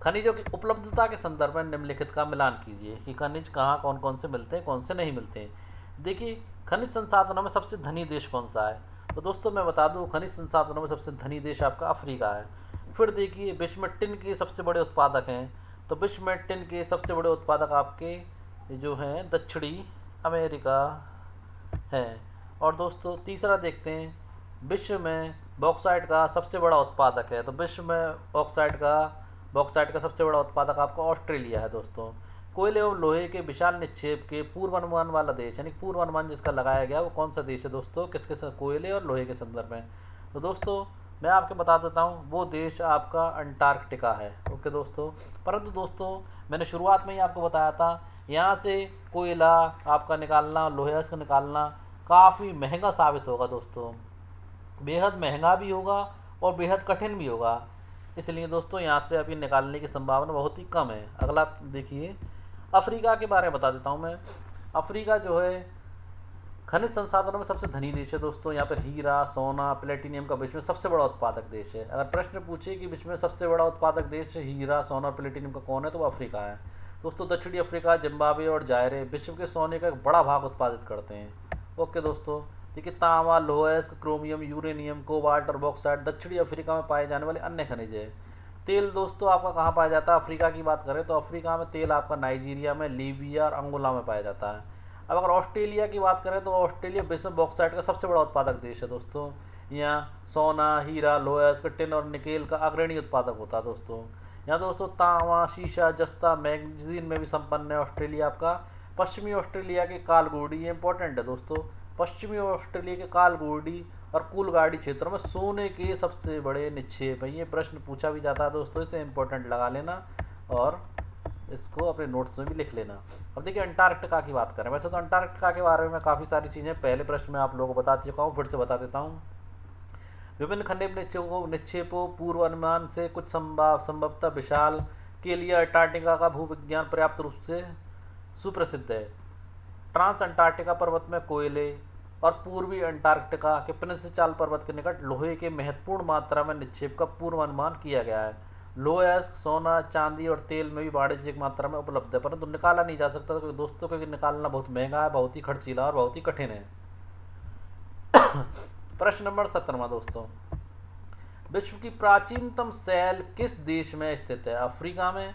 खनिजों की उपलब्धता के संदर्भ में निम्नलिखित का मिलान कीजिए कि खनिज कहाँ कौन कौन से मिलते हैं, कौन से नहीं मिलते हैं। देखिए, खनिज संसाधनों में सबसे धनी देश कौन सा है। तो दोस्तों मैं बता दूं, खनिज संसाधनों में सबसे धनी देश आपका अफ्रीका है। फिर देखिए, विश्व में टिन के सबसे बड़े उत्पादक हैं। तो विश्व में टिन के सबसे बड़े उत्पादक आपके जो हैं दक्षिणी अमेरिका है। और दोस्तों तीसरा देखते हैं, विश्व में बॉक्साइट का सबसे बड़ा उत्पादक है। तो विश्व में बॉक्साइट का सबसे बड़ा उत्पादक आपका ऑस्ट्रेलिया है दोस्तों। कोयले और लोहे के विशाल निक्षेप के पूर्व अनुमान वाला देश, यानी पूर्व अनुमान जिसका लगाया गया वो कौन सा देश है दोस्तों, किसके साथ, कोयले और लोहे के संदर्भ में। तो दोस्तों मैं आपको बता देता हूँ, वो देश आपका अंटार्कटिका है। ओके दोस्तों, परंतु दोस्तों मैंने शुरुआत में ही आपको बताया था, यहाँ से कोयला आपका निकालना, लोहे का निकालना काफ़ी महंगा साबित होगा दोस्तों, बेहद महंगा भी होगा और बेहद कठिन भी होगा। इसलिए दोस्तों यहाँ से अभी निकालने की संभावना बहुत ही कम है। अगला देखिए, अफ्रीका के बारे में बता देता हूँ मैं। अफ्रीका जो है खनिज संसाधनों में सबसे धनी देश है दोस्तों। यहाँ पर हीरा, सोना, प्लेटिनियम का विश्व में सबसे बड़ा उत्पादक देश है। अगर प्रश्न पूछे कि विश्व में सबसे बड़ा उत्पादक देश हीरा, सोना, प्लेटिनियम का कौन है, तो वो अफ्रीका है दोस्तों। दक्षिणी अफ्रीका, जिम्बाब्वे और जायरे विश्व के सोने का एक बड़ा भाग उत्पादित करते हैं। ओके दोस्तों, देखिए तांबा, लोहा, क्रोमियम, यूरेनियम, कोबाल्ट और बॉक्साइट दक्षिणी अफ्रीका में पाए जाने वाले अन्य खनिज है। तेल दोस्तों आपका कहाँ पाया जाता है, अफ्रीका की बात करें तो अफ्रीका में तेल आपका नाइजीरिया में, लीबिया और अंगोला में पाया जाता है। अब अगर ऑस्ट्रेलिया की बात करें तो ऑस्ट्रेलिया विश्व में बॉक्साइट का सबसे बड़ा उत्पादक देश है दोस्तों। यहाँ सोना, हीरा, लोहा, टिन और निकेल का अग्रणी उत्पादक होता है दोस्तों। यहाँ दोस्तों तांबा, शीशा, जस्ता, मैगजीन में भी संपन्न है ऑस्ट्रेलिया आपका। पश्चिमी ऑस्ट्रेलिया के कालगोडी, ये इंपॉर्टेंट है दोस्तों, पश्चिमी ऑस्ट्रेलिया के कालगोडी और कूलगाड़ी क्षेत्रों में सोने के सबसे बड़े निक्षेप हैं। ये प्रश्न पूछा भी जाता है दोस्तों, इसे इंपॉर्टेंट लगा लेना और इसको अपने नोट्स में भी लिख लेना। अब देखिए अंटार्कटिका की बात करें, वैसे तो अंटार्कटिका के बारे में काफ़ी सारी चीज़ें पहले प्रश्न में आप लोगों को बता चुका हूँ, फिर से बता देता हूँ। विभिन्न खंडित निक्षेपों पूर्व अनुमान से कुछ संभवतः विशाल के लिए अंटार्कटिका का भूविज्ञान पर्याप्त रूप से सुप्रसिद्ध है। ट्रांस अंटार्कटिका पर्वत में कोयले और पूर्वी अंटार्कटिका के प्रिंसचार्ल्स पर्वत के निकट लोहे के महत्वपूर्ण मात्रा में निक्षेप का पूर्व अनुमान किया गया है। लोहा, सोना, चांदी और तेल में भी वाणिज्यिक मात्रा में उपलब्ध है, परंतु निकाला नहीं जा सकता क्योंकि दोस्तों क्योंकि निकालना बहुत महंगा है, बहुत ही खर्चीला और बहुत ही कठिन है। प्रश्न नंबर 17 दोस्तों, विश्व की प्राचीनतम शैल किस देश में स्थित है? अफ्रीका में,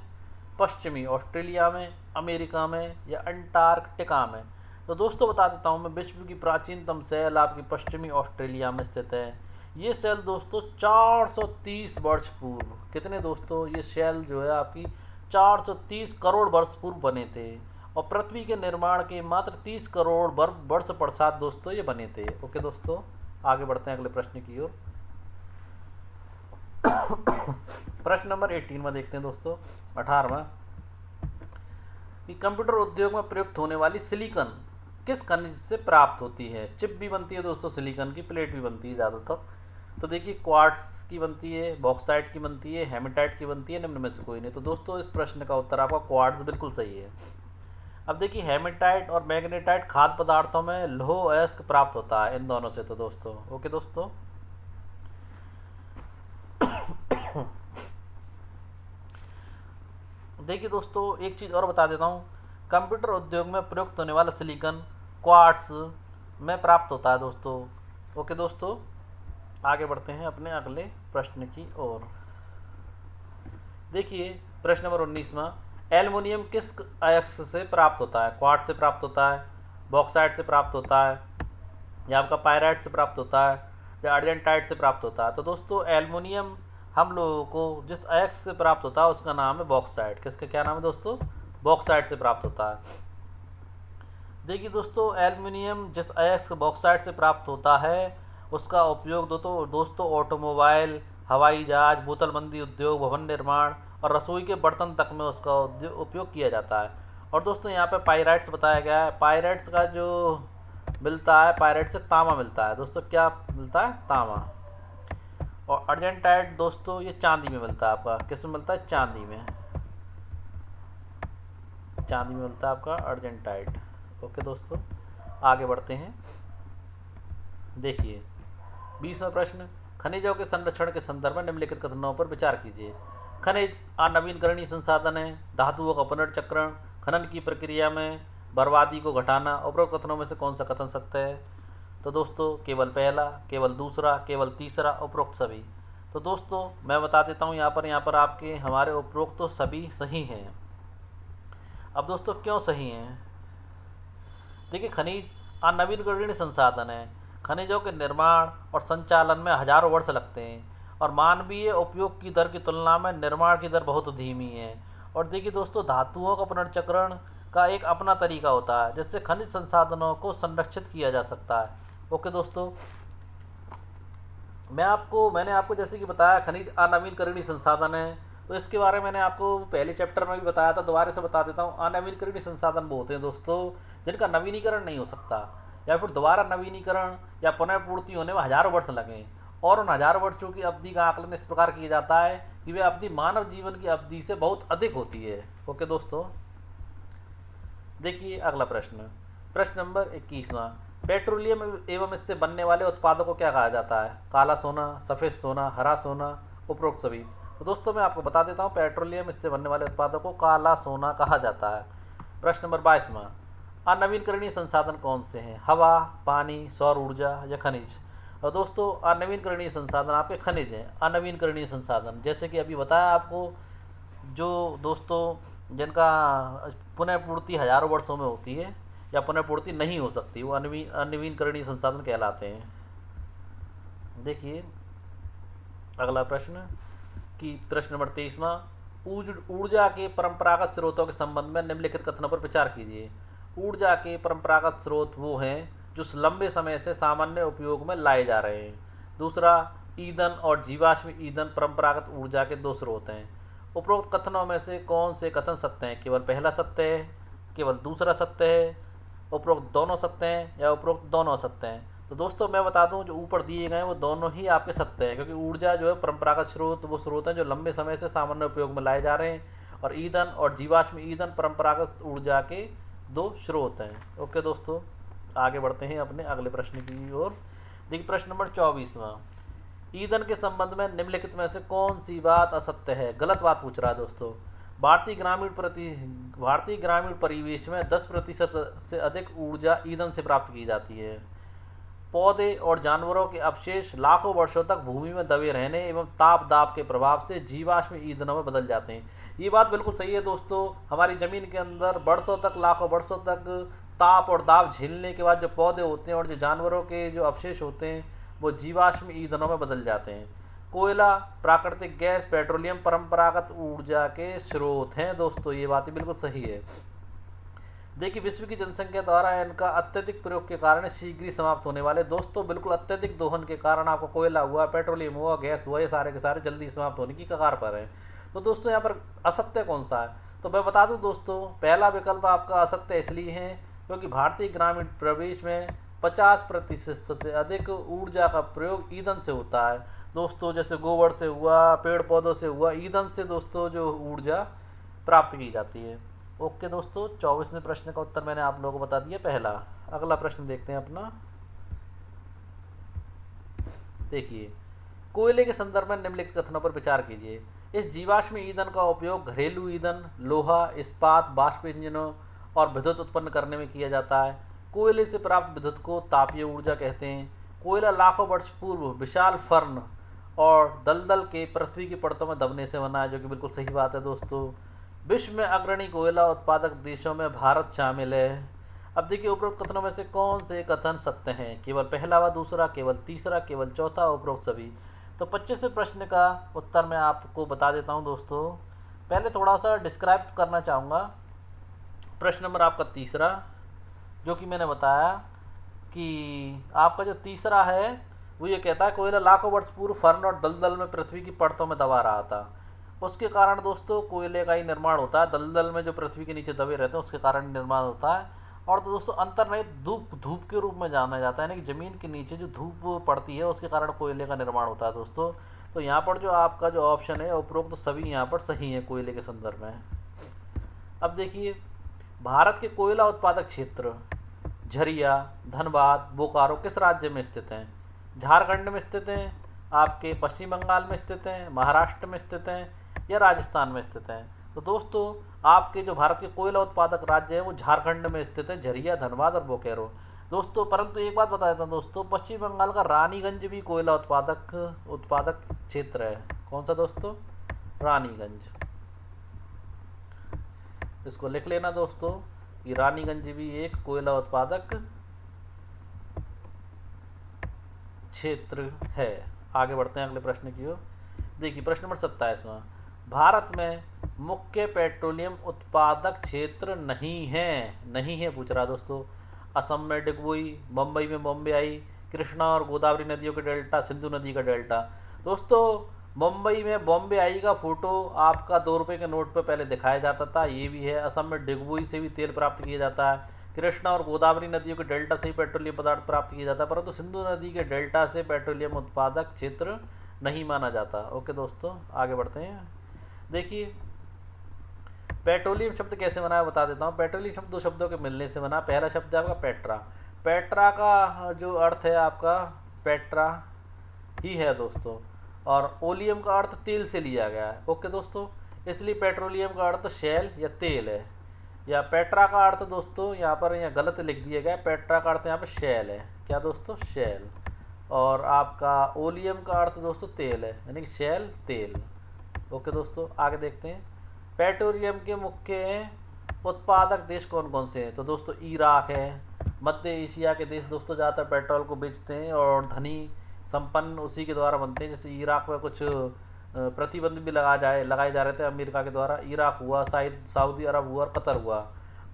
पश्चिमी ऑस्ट्रेलिया में, अमेरिका में या अंटार्कटिका में? तो दोस्तों बता देता हूँ मैं, विश्व की प्राचीनतम शैल आपकी पश्चिमी ऑस्ट्रेलिया में स्थित है। ये शैल दोस्तों 430 वर्ष पूर्व, कितने दोस्तों, ये शैल जो है आपकी 430 करोड़ वर्ष पूर्व बने थे और पृथ्वी के निर्माण के मात्र 30 करोड़ वर्ष पश्चात दोस्तों ये बने थे। ओके दोस्तों, आगे बढ़ते हैं अगले प्रश्न की ओर। प्रश्न नंबर 18 में देखते हैं दोस्तों, 18वां, कि कंप्यूटर उद्योग में प्रयुक्त होने वाली सिलिकॉन किस खनिज से प्राप्त होती है? चिप भी बनती है दोस्तों सिलिकॉन की, प्लेट भी बनती है ज़्यादातर। तो देखिए क्वार्ट्ज की बनती है, बॉक्साइट की बनती है, हेमेटाइट की बनती है, निम्न में से कोई नहीं। तो दोस्तों इस प्रश्न का उत्तर आपका क्वार्ट्ज बिल्कुल सही है। अब देखिए हेमेटाइट और मैग्नेटाइट खाद्य पदार्थों में लौह अयस्क प्राप्त होता है इन दोनों से। तो दोस्तों ओके दोस्तों, देखिए दोस्तों एक चीज़ और बता देता हूँ, कंप्यूटर उद्योग में प्रयुक्त होने वाला सिलिकॉन क्वार्ट्ज में प्राप्त होता है दोस्तों। ओके दोस्तों, आगे बढ़ते हैं अपने अगले प्रश्न की ओर। देखिए प्रश्न नंबर 19वां, एल्युमिनियम किस अयस्क से प्राप्त होता है? क्वार्ट्ज से प्राप्त होता है, बॉक्साइट से प्राप्त होता है, या आपका पायराइट से प्राप्त होता है, या अर्जेंटाइट से प्राप्त होता है? तो दोस्तों एल्युमिनियम हम लोगों को जिस अयस्क से प्राप्त होता है उसका नाम है बॉक्साइट। किसका क्या नाम है दोस्तों? बॉक्साइट से प्राप्त होता है। देखिए दोस्तों एल्युमिनियम जिस अयस्क बॉक्साइट से प्राप्त होता है उसका उपयोग दोस्तों ऑटोमोबाइल, हवाई जहाज, बोतलबंदी उद्योग, भवन निर्माण और रसोई के बर्तन तक में उसका उपयोग किया जाता है। और दोस्तों यहाँ पे पायराइट्स बताया गया है, पायराइट्स का जो मिलता है, पायराइट से तांबा मिलता है दोस्तों। क्या मिलता है? तांबा। और अर्जेंटाइट दोस्तों ये चांदी में मिलता है आपका। किस में मिलता है? चांदी में, चांदी में मिलता है आपका अर्जेंटाइट। ओके दोस्तों, आगे बढ़ते हैं। देखिए 20वां प्रश्न, खनिजों के संरक्षण के संदर्भ में निम्नलिखित कथनों पर विचार कीजिए। खनिज अनवीनकरणीय संसाधन है, धातुओं का पुनर्चक्रण, खनन की प्रक्रिया में बर्बादी को घटाना। उपरोक्त कथनों में से कौन सा कथन सत्य है? तो दोस्तों केवल पहला, केवल दूसरा, केवल तीसरा, उपरोक्त सभी। तो दोस्तों मैं बता देता हूँ यहाँ पर आपके हमारे उपरोक्त तो सभी सही हैं। अब दोस्तों क्यों सही हैं? देखिए, खनिज अनवीनकरणीय संसाधन है। खनिजों के निर्माण और संचालन में हजारों वर्ष लगते हैं और मानवीय उपयोग की दर की तुलना में निर्माण की दर बहुत धीमी है। और देखिए दोस्तों, धातुओं का पुनर्चक्रण का एक अपना तरीका होता है जिससे खनिज संसाधनों को संरक्षित किया जा सकता है। ओके दोस्तों, मैंने आपको जैसे कि बताया खनिज अनवीनकरणीय संसाधन है, तो इसके बारे में मैंने आपको पहले चैप्टर में भी बताया था, दोबारा से बता देता हूँ। अनवीनकरणीय संसाधन वो होते हैं दोस्तों जिनका नवीनीकरण नहीं हो सकता, या फिर दोबारा नवीनीकरण या पुनः पूर्ति होने में हजारों वर्ष लगें, और उन हजारों वर्षों की अवधि का आकलन इस प्रकार किया जाता है कि वे अवधि मानव जीवन की अवधि से बहुत अधिक होती है। ओके दोस्तों, देखिए अगला प्रश्न, प्रश्न नंबर 21वां, पेट्रोलियम एवं इससे बनने वाले उत्पादों को क्या कहा जाता है? काला सोना, सफ़ेद सोना, हरा सोना, उपरोक्त सभी। तो दोस्तों मैं आपको बता देता हूँ, पेट्रोलियम इससे बनने वाले उत्पादों को काला सोना कहा जाता है। प्रश्न नंबर 22वां, अनवीनकरणीय संसाधन कौन से हैं? हवा, पानी, सौर ऊर्जा या खनिज? और दोस्तों अनवीनकरणीय संसाधन आपके खनिज हैं। अनवीनकरणीय संसाधन जैसे कि अभी बताया आपको, जो दोस्तों जिनका पुनः पूर्ति हजारों वर्षों में होती है या पुनः पूर्ति नहीं हो सकती, वो अनवीनकरणीय संसाधन कहलाते हैं। देखिए अगला प्रश्न कि प्रश्न नंबर 23वां, ऊर्जा के परंपरागत स्रोतों के संबंध में निम्नलिखित कथनों पर विचार कीजिए। ऊर्जा के परंपरागत स्रोत वो हैं जो लंबे समय से सामान्य उपयोग में लाए जा रहे हैं। दूसरा, ईंधन और जीवाश्म ईंधन परंपरागत ऊर्जा के दो स्रोत हैं। उपरोक्त कथनों में से कौन से कथन सत्य हैं? केवल पहला सत्य है, केवल दूसरा सत्य है, उपरोक्त दोनों सत्य हैं या उपरोक्त दोनों सत्य हैं? तो दोस्तों मैं बता दूं, जो ऊपर दिए गए हैं वो दोनों ही आपके सत्य हैं, क्योंकि ऊर्जा जो है परंपरागत स्रोत वो स्रोत हैं जो लंबे समय से सामान्य उपयोग में लाए जा रहे हैं, और ईंधन और जीवाश्म ईंधन परंपरागत ऊर्जा के दो स्रोत हैं। ओके दोस्तों, आगे बढ़ते हैं अपने अगले प्रश्न की ओर। देखिए प्रश्न नंबर 24वां, ईंधन के संबंध में निम्नलिखित में से कौन सी बात असत्य है? गलत बात पूछ रहा है दोस्तों। भारतीय ग्रामीण परिवेश में 10% से अधिक ऊर्जा ईंधन से प्राप्त की जाती है। पौधे और जानवरों के अवशेष लाखों वर्षों तक भूमि में दबे रहने एवं ताप दाब के प्रभाव से जीवाश्म ईंधनों में बदल जाते हैं। ये बात बिल्कुल सही है दोस्तों। हमारी ज़मीन के अंदर वर्षों तक, लाखों वर्षों तक ताप और दाब झेलने के बाद जो पौधे होते हैं और जो जानवरों के जो अवशेष होते हैं वो जीवाश्म ईंधनों में बदल जाते हैं। कोयला, प्राकृतिक गैस, पेट्रोलियम परंपरागत ऊर्जा के स्रोत हैं दोस्तों। ये बात बिल्कुल सही है। देखिए, विश्व की जनसंख्या द्वारा इनका अत्यधिक प्रयोग के कारण शीघ्र ही समाप्त होने वाले। दोस्तों बिल्कुल अत्यधिक दोहन के कारण आपको कोयला हुआ, पेट्रोलियम हुआ, गैस हुआ, ये सारे के सारे जल्दी समाप्त होने की कगार पर हैं। तो दोस्तों यहाँ पर असत्य कौन सा है? तो मैं बता दूं दोस्तों, पहला विकल्प आपका असत्य इसलिए है क्योंकि भारतीय ग्रामीण प्रदेश में 50% से अधिक ऊर्जा का प्रयोग ईंधन से होता है दोस्तों। जैसे गोबर से हुआ, पेड़ पौधों से हुआ, ईंधन से दोस्तों जो ऊर्जा प्राप्त की जाती है। ओके दोस्तों, 24वें प्रश्न का उत्तर मैंने आप लोगों को बता दिया पहला। अगला प्रश्न देखते हैं अपना। देखिए, कोयले के संदर्भ में निम्नलिखित कथनों पर विचार कीजिए। इस जीवाश्म ईंधन का उपयोग घरेलू ईंधन, लोहा, इस्पात, बाष्प इंजनों और विद्युत उत्पन्न करने में किया जाता है। कोयले से प्राप्त विद्युत को तापीय ऊर्जा कहते हैं। कोयला लाखों वर्ष पूर्व विशाल फर्न और दलदल के पृथ्वी की परतों में दबने से बना है, जो कि बिल्कुल सही बात है दोस्तों। विश्व में अग्रणी कोयला उत्पादक देशों में भारत शामिल है। अब देखिए, उपरोक्त कथनों में से कौन से कथन सत्य हैं? केवल पहला व दूसरा, केवल तीसरा, केवल चौथा, उपरोक्त सभी। तो 25वें प्रश्न का उत्तर मैं आपको बता देता हूं दोस्तों। पहले थोड़ा सा डिस्क्राइब करना चाहूँगा। प्रश्न नंबर आपका तीसरा, जो कि मैंने बताया कि आपका जो तीसरा है वो ये कहता है कोयला लाखों वर्ष पूर्व फर्न और दलदल में पृथ्वी की परतों में दबा रहा था। उसके कारण दोस्तों कोयले का ही निर्माण होता है। दलदल में जो पृथ्वी के नीचे दबे रहते हैं उसके कारण निर्माण होता है। और तो दोस्तों अंतर्निहित धूप के रूप में जाना जाता है, यानी कि ज़मीन के नीचे जो धूप पड़ती है उसके कारण कोयले का निर्माण होता है दोस्तों। तो यहाँ पर जो आपका जो ऑप्शन है उपरोक्त तो सभी यहाँ पर सही है कोयले के संदर्भ में। अब देखिए, भारत के कोयला उत्पादक क्षेत्र झरिया, धनबाद, बोकारो किस राज्य में स्थित हैं? झारखंड में स्थित हैं, आपके पश्चिम बंगाल में स्थित हैं, महाराष्ट्र में स्थित हैं या राजस्थान में स्थित हैं? तो दोस्तों आपके जो भारत के कोयला उत्पादक राज्य है वो झारखंड में स्थित है, झरिया, धनबाद और बोकारो। दोस्तों परंतु एक बात बता देता हूँ दोस्तों, पश्चिम बंगाल का रानीगंज भी कोयला उत्पादक उत्पादक क्षेत्र है। कौन सा दोस्तों? रानीगंज। इसको लिख लेना दोस्तों, कि रानीगंज भी एक कोयला उत्पादक क्षेत्र है। आगे बढ़ते हैं अगले प्रश्न की ओर। देखिए प्रश्न नंबर 27वां, भारत में मुख्य पेट्रोलियम उत्पादक क्षेत्र नहीं है, नहीं है पूछ रहा दोस्तों। असम में डिगबोई, मुंबई में बॉम्बे, कृष्णा और गोदावरी नदियों के डेल्टा, सिंधु नदी का डेल्टा। दोस्तों मुंबई में बॉम्बे आई का फोटो आपका 2 रुपये के नोट पर पहले दिखाया जाता था, ये भी है। असम में डिगबोई से भी तेल प्राप्त किया जाता है। कृष्णा और गोदावरी नदियों के डेल्टा से ही पेट्रोलियम पदार्थ प्राप्त किया जाता है, परंतु सिंधु नदी के डेल्टा से पेट्रोलियम उत्पादक क्षेत्र नहीं माना जाता। ओके दोस्तों आगे बढ़ते हैं। देखिए पेट्रोलियम शब्द कैसे बना है बता देता हूँ। पेट्रोलियम शब्द 2 शब्दों के मिलने से बना। पहला शब्द है आपका पेट्रा। पेट्रा का जो अर्थ है आपका पेट्रा ही है दोस्तों, और ओलियम का अर्थ तेल से लिया गया है। ओके दोस्तों, इसलिए पेट्रोलियम का अर्थ शैल या तेल है। या पेट्रा का अर्थ दोस्तों यहाँ पर गलत लिख दिया गया है, पेट्रा का अर्थ यहाँ पर शैल है। क्या दोस्तों? शैल। और आपका ओलियम का अर्थ दोस्तों तेल है, यानी कि शैल तेल। ओके दोस्तों आगे देखते हैं। पेट्रोलियम के मुख्य उत्पादक देश कौन कौन से हैं? तो दोस्तों इराक है। मध्य एशिया के देश दोस्तों ज़्यादातर पेट्रोल को बेचते हैं और धनी संपन्न उसी के द्वारा बनते हैं। जैसे इराक में कुछ प्रतिबंध भी लगाए जा रहे थे अमेरिका के द्वारा। इराक हुआ, शायद सऊदी अरब हुआ और कतर हुआ।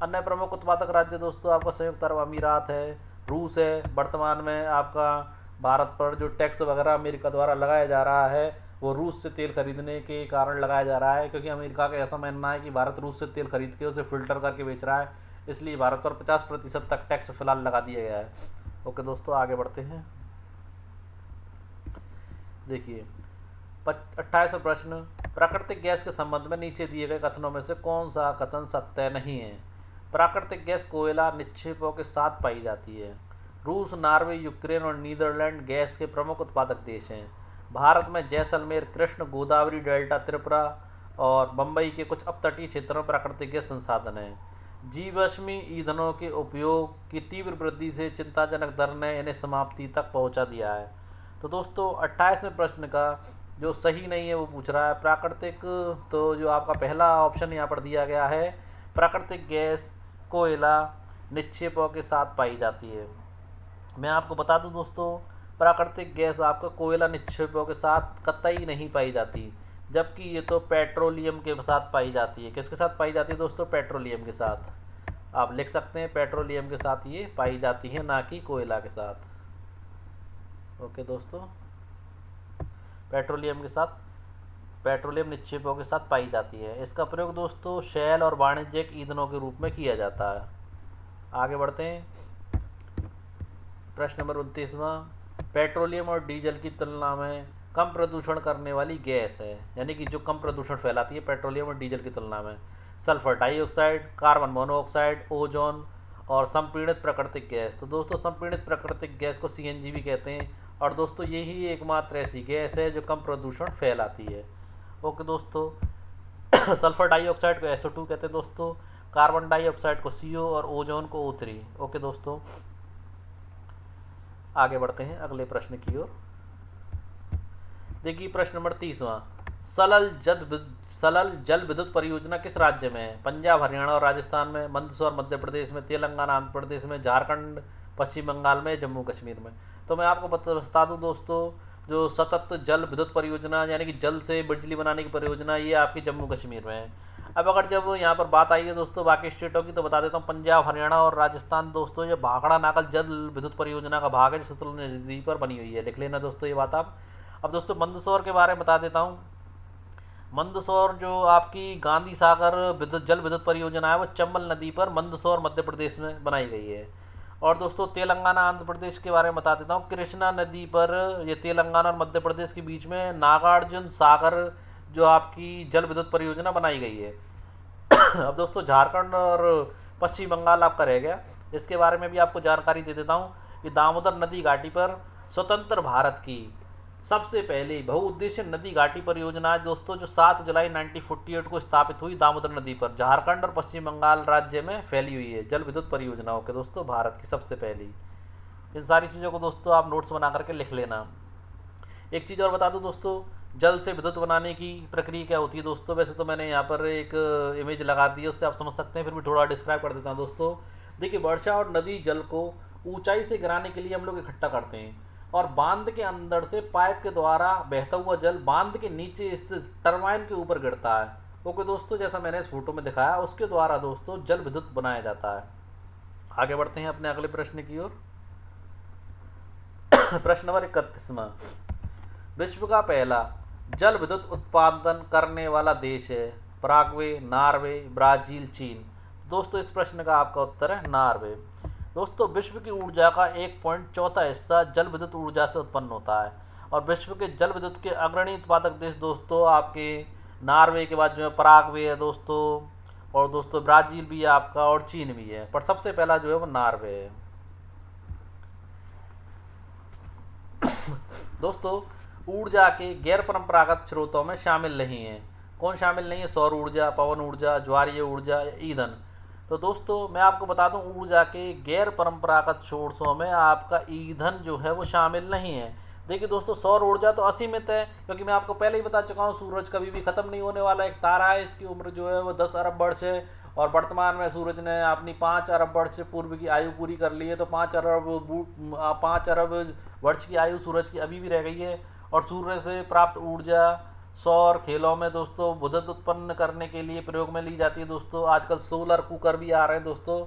अन्य प्रमुख उत्पादक राज्य दोस्तों आपका संयुक्त अरब अमीरात है, रूस है। वर्तमान में आपका भारत पर जो टैक्स वगैरह अमेरिका द्वारा लगाया जा रहा है वो रूस से तेल खरीदने के कारण लगाया जा रहा है, क्योंकि अमेरिका का ऐसा मानना है कि भारत रूस से तेल खरीद के उसे फिल्टर करके बेच रहा है, इसलिए भारत पर 50% तक टैक्स फिलहाल लगा दिया गया है। ओके दोस्तों आगे बढ़ते हैं। देखिए 28वां प्रश्न, प्राकृतिक गैस के संबंध में नीचे दिए गए कथनों में से कौन सा कथन सत्य नहीं है? प्राकृतिक गैस कोयला निक्षेपों के साथ पाई जाती है। रूस, नॉर्वे, यूक्रेन और नीदरलैंड गैस के प्रमुख उत्पादक देश हैं। भारत में जैसलमेर, कृष्ण, गोदावरी डेल्टा, त्रिपुरा और बम्बई के कुछ अपतटीय क्षेत्रों में प्राकृतिक गैस संसाधन हैं। जीवाश्मी ईंधनों के उपयोग की तीव्र वृद्धि से चिंताजनक दर ने इन्हें समाप्ति तक पहुंचा दिया है। तो दोस्तों 28वें प्रश्न का जो सही नहीं है वो पूछ रहा है प्राकृतिक, तो जो आपका पहला ऑप्शन यहाँ पर दिया गया है, प्राकृतिक गैस कोयला निक्षेपों के साथ पाई जाती है। मैं आपको बता दूं दोस्तों, प्राकृतिक गैस आपका कोयला निक्षेपों के साथ कतई नहीं पाई जाती, जबकि ये तो पेट्रोलियम के साथ पाई जाती है। किसके साथ पाई जाती है दोस्तों? पेट्रोलियम के साथ। आप लिख सकते हैं पेट्रोलियम के साथ ये पाई जाती है, ना कि कोयला के साथ। ओके दोस्तों, पेट्रोलियम के साथ, पेट्रोलियम निक्षेपों के साथ पाई जाती है। इसका प्रयोग दोस्तों शैल और वाणिज्यिक ईंधनों के रूप में किया जाता है। आगे बढ़ते हैं। प्रश्न नंबर 29वां, पेट्रोलियम और डीजल की तुलना में कम प्रदूषण करने वाली गैस है, यानी कि जो कम प्रदूषण फैलाती है पेट्रोलियम और डीजल की तुलना में। Sulphur dioxide, carbon monoxide, ozone और संपीड़ित प्राकृतिक गैस। तो दोस्तों संपीड़ित प्राकृतिक गैस को सीएनजी भी कहते हैं, और दोस्तों यही एकमात्र ऐसी गैस है जो कम प्रदूषण फैलाती है। ओके दोस्तों सल्फर डाइऑक्साइड को SO2 कहते हैं दोस्तों, कार्बन डाइऑक्साइड को CO और ओजोन को O3। ओके दोस्तों आगे बढ़ते हैं अगले प्रश्न की ओर। देखिए प्रश्न नंबर 30वां, सलल जल विद्युत परियोजना किस राज्य में है? पंजाब, हरियाणा और राजस्थान में, मंदसौर मध्य प्रदेश में, तेलंगाना आंध्र प्रदेश में, झारखंड पश्चिम बंगाल में, जम्मू कश्मीर में। तो मैं आपको बता दूं दोस्तों, जो सतत जल विद्युत परियोजना यानी कि जल से बिजली बनाने की परियोजना, ये आपकी जम्मू कश्मीर में है। अब अगर जब यहाँ पर बात आई है दोस्तों बाकी स्टेटों की, तो बता देता हूँ पंजाब, हरियाणा और राजस्थान दोस्तों ये भाखड़ा नाकल जल विद्युत परियोजना का भाग है जो सतलुज नदी पर बनी हुई है। लिख लेना दोस्तों ये बात आप। अब दोस्तों मंदसौर के बारे में बता देता हूँ। मंदसौर जो आपकी गांधी सागर जल विद्युत परियोजना है वो चंबल नदी पर मंदसौर मध्य प्रदेश में बनाई गई है। और दोस्तों तेलंगाना आंध्र प्रदेश के बारे में बता देता हूँ। कृष्णा नदी पर ये तेलंगाना और मध्य प्रदेश के बीच में नागार्जुन सागर जो आपकी जल विद्युत परियोजना बनाई गई है। अब दोस्तों झारखंड और पश्चिम बंगाल आपका रह गया, इसके बारे में भी आपको जानकारी दे देता हूँ कि दामोदर नदी घाटी पर स्वतंत्र भारत की सबसे पहले बहुउद्देशीय नदी घाटी परियोजना दोस्तों जो 7 जुलाई 1948 को स्थापित हुई दामोदर नदी पर झारखंड और पश्चिम बंगाल राज्य में फैली हुई है, जल विद्युत परियोजनाओं के दोस्तों भारत की सबसे पहली। इन सारी चीज़ों को दोस्तों आप नोट्स बना करके लिख लेना। एक चीज़ और बता दूं दोस्तों, जल से विद्युत बनाने की प्रक्रिया क्या होती है दोस्तों। वैसे तो मैंने यहाँ पर एक इमेज लगा दी है, उससे आप समझ सकते हैं, फिर भी थोड़ा डिस्क्राइब कर देता हूँ दोस्तों। देखिए, वर्षा और नदी जल को ऊंचाई से गिराने के लिए हम लोग इकट्ठा करते हैं और बांध के अंदर से पाइप के द्वारा बहता हुआ जल बांध के नीचे स्थित टरबाइन के ऊपर गिरता है। ओके दोस्तों, जैसा मैंने इस फोटो में दिखाया उसके द्वारा दोस्तों जल विद्युत बनाया जाता है। आगे बढ़ते हैं अपने अगले प्रश्न की ओर। प्रश्न नंबर 31वां, विश्व का पहला जल विद्युत उत्पादन करने वाला देश है। पराग्वे, नॉर्वे, ब्राजील, चीन। दोस्तों इस प्रश्न का आपका उत्तर है नॉर्वे। दोस्तों विश्व की ऊर्जा का 1.4 हिस्सा जल विद्युत ऊर्जा से उत्पन्न होता है और विश्व के जल विद्युत के अग्रणी उत्पादक देश दोस्तों आपके नॉर्वे के बाद जो है पराग्वे है दोस्तों, और दोस्तों ब्राजील भी है आपका, और चीन भी है, पर सबसे पहला जो है वो नॉर्वे है। दोस्तों ऊर्जा के गैर परंपरागत स्रोतों में शामिल नहीं है। कौन शामिल नहीं है? सौर ऊर्जा, पवन ऊर्जा, ज्वारीय ऊर्जा या ईंधन। तो दोस्तों मैं आपको बता दूं, ऊर्जा के गैर परंपरागत सोर्सों में आपका ईंधन जो है वो शामिल नहीं है। देखिए दोस्तों, सौर ऊर्जा तो असीमित है, क्योंकि मैं आपको पहले ही बता चुका हूँ सूरज कभी भी खत्म नहीं होने वाला एक तारा है, इसकी उम्र जो है वो 10 अरब वर्ष है और वर्तमान में सूरज ने अपनी 5 अरब वर्ष पूर्व की आयु पूरी कर ली है। तो 5 अरब वर्ष की आयु सूरज की अभी भी रह गई है और सूर्य से प्राप्त ऊर्जा सौर खेलों में दोस्तों विद्युत उत्पन्न करने के लिए प्रयोग में ली जाती है। दोस्तों आजकल सोलर कुकर भी आ रहे हैं दोस्तों,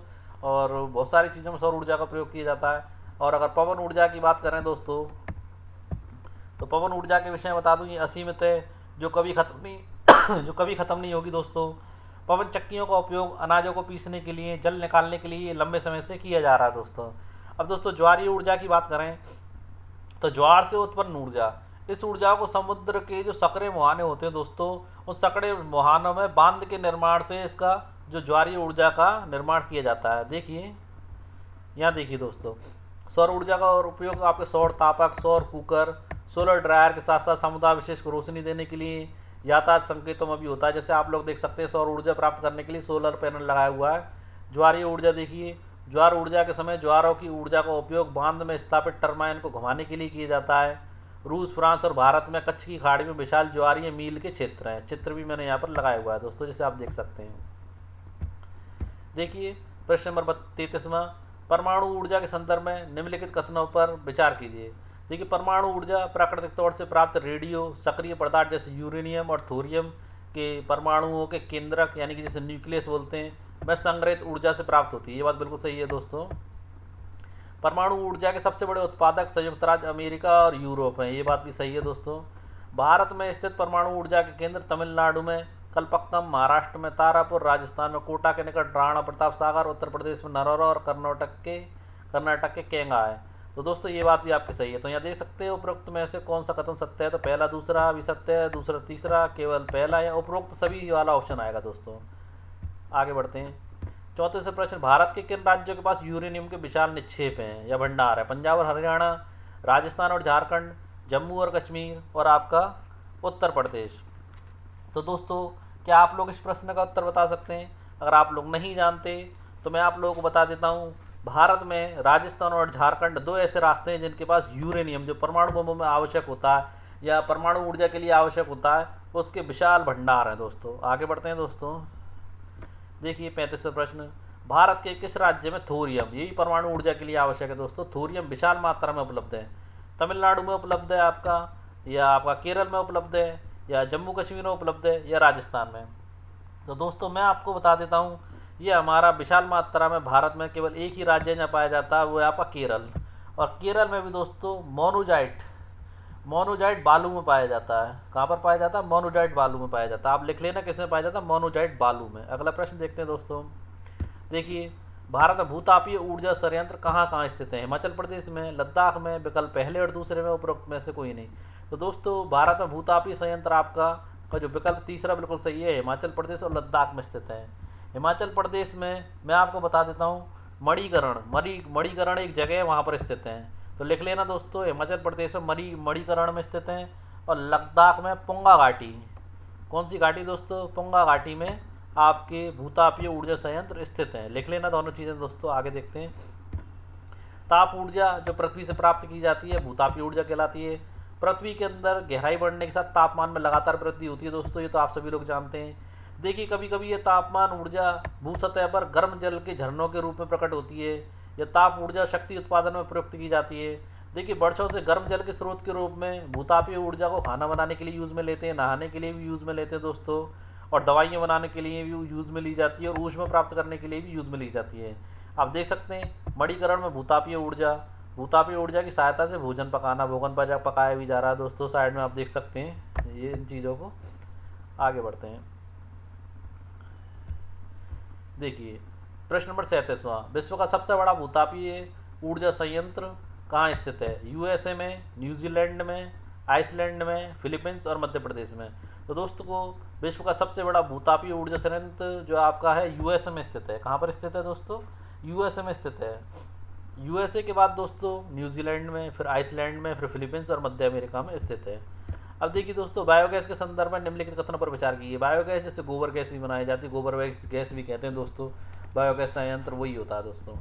और बहुत सारी चीज़ों में सौर ऊर्जा का प्रयोग किया जाता है। और अगर पवन ऊर्जा की बात करें दोस्तों, तो पवन ऊर्जा के विषय में बता दूं ये असीमित है, जो कभी खत्म नहीं जो कभी खत्म नहीं होगी दोस्तों। पवन चक्कियों का उपयोग अनाजों को पीसने के लिए, जल निकालने के लिए लंबे समय से किया जा रहा है दोस्तों। अब दोस्तों ज्वारीय ऊर्जा की बात करें तो ज्वार से उत्पन्न ऊर्जा, इस ऊर्जा को समुद्र के जो सकरे मुहाने होते हैं दोस्तों, उस सकरे मुहानों में बांध के निर्माण से इसका जो ज्वारीय ऊर्जा का निर्माण किया जाता है। देखिए यहाँ देखिए दोस्तों, सौर ऊर्जा का और उपयोग आपके सौर तापक, सौर कुकर, सोलर ड्रायर के साथ साथ समुदाय विशेष को रोशनी देने के लिए, यातायात संकेतों में भी होता है। जैसे आप लोग देख सकते हैं सौर ऊर्जा प्राप्त करने के लिए सोलर पैनल लगाया हुआ है। ज्वारीय ऊर्जा देखिए, ज्वार ऊर्जा के समय ज्वारों की ऊर्जा का उपयोग बांध में स्थापित टरबाइन को घुमाने के लिए किया जाता है। रूस, फ्रांस और भारत में कच्छ की खाड़ी में विशाल ज्वारीय मील के क्षेत्र हैं। चित्र भी मैंने यहाँ पर लगाया हुआ है दोस्तों, जैसे आप देख सकते हैं। देखिए प्रश्न नंबर 33वां, परमाणु ऊर्जा के संदर्भ में निम्नलिखित कथनों पर विचार कीजिए। देखिए परमाणु ऊर्जा प्राकृतिक तौर से प्राप्त रेडियो सक्रिय पदार्थ जैसे यूरेनियम और थोरियम के परमाणुओं के केंद्रक यानी कि जैसे न्यूक्लियस बोलते हैं, में संग्रहित ऊर्जा से प्राप्त होती है। ये बात बिल्कुल सही है दोस्तों। परमाणु ऊर्जा के सबसे बड़े उत्पादक संयुक्त राज्य अमेरिका और यूरोप हैं। ये बात भी सही है दोस्तों। भारत में स्थित परमाणु ऊर्जा के केंद्र तमिलनाडु में कलपक्कम, महाराष्ट्र में तारापुर, राजस्थान में कोटा के निकट राणा प्रताप सागर, उत्तर प्रदेश में नरोरा और कर्नाटक के केंगा है। तो दोस्तों ये बात भी आपकी सही है। तो यहाँ देख सकते हैं उपरोक्त में से कौन सा कथन सत्य है। तो पहला दूसरा भी सत्य है, दूसरा तीसरा, केवल पहला या उपरोक्त सभी वाला ऑप्शन आएगा दोस्तों। आगे बढ़ते हैं। चौथे से प्रश्न, भारत के किन राज्यों के पास यूरेनियम के विशाल निक्षेप हैं या भंडार है? पंजाब और हरियाणा, राजस्थान और झारखंड, जम्मू और कश्मीर और आपका उत्तर प्रदेश। तो दोस्तों क्या आप लोग इस प्रश्न का उत्तर बता सकते हैं? अगर आप लोग नहीं जानते तो मैं आप लोगों को बता देता हूँ। भारत में राजस्थान और झारखंड दो ऐसे रास्ते हैं जिनके पास यूरेनियम जो परमाणु बमों में आवश्यक होता है या परमाणु ऊर्जा के लिए आवश्यक होता है, उसके विशाल भंडार हैं दोस्तों। आगे बढ़ते हैं दोस्तों। देखिए 35वां प्रश्न, भारत के किस राज्य में थोरियम, यही परमाणु ऊर्जा के लिए आवश्यक है दोस्तों, थोरियम विशाल मात्रा में उपलब्ध है? तमिलनाडु में उपलब्ध है आपका, या आपका केरल में उपलब्ध है, या जम्मू कश्मीर में उपलब्ध है, या राजस्थान में? तो दोस्तों मैं आपको बता देता हूँ, ये हमारा विशाल मात्रा में भारत में केवल एक ही राज्य जहाँ पाया जाता है, वो है आपका केरल। और केरल में भी दोस्तों मोनोजाइट बालू में पाया जाता है। कहाँ पर पाया जाता है? मोनोजाइट बालू में पाया जाता है। आप लिख लेना किस में पाया जाता है? मोनोजाइट बालू में। अगला प्रश्न देखते हैं दोस्तों। देखिए भारत में भूतापीय ऊर्जा संयंत्र कहाँ कहाँ स्थित है? हिमाचल प्रदेश में, लद्दाख में, विकल्प पहले और दूसरे में, उपरोक्त में से कोई नहीं। तो दोस्तों भारत में भूतापीय संयंत्र आपका जो विकल्प तीसरा बिल्कुल सही है, हिमाचल प्रदेश और लद्दाख में स्थित है। हिमाचल प्रदेश में मैं आपको बता देता हूँ, मणिकरण एक जगह है, वहाँ पर स्थित है। तो लिख लेना दोस्तों, हिमाचल प्रदेश में मणिकरण में स्थित हैं, और लद्दाख में पुंगा घाटी। कौन सी घाटी दोस्तों? पुंगा घाटी में आपके भूतापीय ऊर्जा संयंत्र स्थित हैं। लिख लेना दोनों चीज़ें दोस्तों। आगे देखते हैं। ताप ऊर्जा जो पृथ्वी से प्राप्त की जाती है भूतापीय ऊर्जा कहलाती है। पृथ्वी के अंदर गहराई बढ़ने के साथ तापमान में लगातार वृद्धि होती है दोस्तों, ये तो आप सभी लोग जानते हैं। देखिए कभी कभी ये तापमान ऊर्जा भू सतह पर गर्म जल के झरनों के रूप में प्रकट होती है। यह ताप ऊर्जा शक्ति उत्पादन में प्रयुक्त की जाती है। देखिए वर्षों से गर्म जल के स्रोत के रूप में भूतापीय ऊर्जा को खाना बनाने के लिए यूज़ में लेते हैं, नहाने के लिए भी यूज़ में लेते हैं दोस्तों, और दवाइयाँ बनाने के लिए भी यूज़ में ली जाती है, और ऊष्मा प्राप्त करने के लिए भी यूज़ में ली जाती है। आप देख सकते हैं मणिकरण में भूतापीय ऊर्जा की सहायता से भोजन पकाना, भोजन पकाया भी जा रहा है दोस्तों। साइड में आप देख सकते हैं ये इन चीज़ों को। आगे बढ़ते हैं। देखिए प्रश्न नंबर 37वां, विश्व का सबसे बड़ा भूतापीय ऊर्जा संयंत्र कहाँ स्थित है? यूएसए में, न्यूजीलैंड में, आइसलैंड में, फिलीपींस और मध्य प्रदेश में। तो दोस्तों को विश्व का सबसे बड़ा भूतापीय ऊर्जा संयंत्र जो आपका है यूएसए में स्थित है। कहाँ पर स्थित है दोस्तों? यूएसए में स्थित है। यूएसए के बाद दोस्तों न्यूजीलैंड में, फिर आइसलैंड में, फिर फिलीपींस और मध्य अमेरिका में स्थित है। अब देखिए दोस्तों, बायोगैस के संदर्भ में निम्नलिखित कथनों पर विचार कीजिए। बायोगैस जैसे गोबर गैस भी बनाई जाती है, गोबर गैस भी कहते हैं दोस्तों। बायोगैस संयंत्र वही होता है दोस्तों।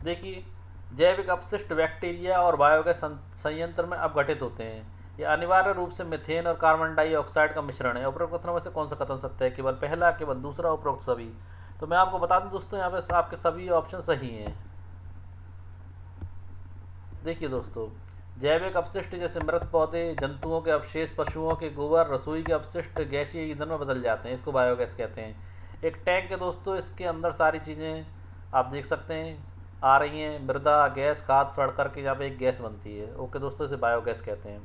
देखिए जैविक अपशिष्ट बैक्टीरिया और बायोगैस संयंत्र में अपघटित होते हैं। ये अनिवार्य रूप से मीथेन और कार्बन डाइऑक्साइड का मिश्रण है। उपरोक्त कथनों में से कौन सा कथन सत्य है? केवल पहला, केवल दूसरा, उपरोक्त सभी। तो मैं आपको बता दूं दोस्तों, यहाँ पे आपके सभी ऑप्शन सही हैं। देखिए दोस्तों, जैविक अपशिष्ट जैसे मृत पौधे, जंतुओं के अवशेष, पशुओं के गोबर, रसोई के अपशिष्ट गैसीय ईंधन में बदल जाते हैं, इसको बायोगैस कहते हैं। एक टैंक है दोस्तों, इसके अंदर सारी चीज़ें आप देख सकते हैं आ रही हैं, मृदा, गैस, खाद सड़ करके यहाँ पे एक गैस बनती है। ओके दोस्तों, इसे बायोगैस कहते हैं।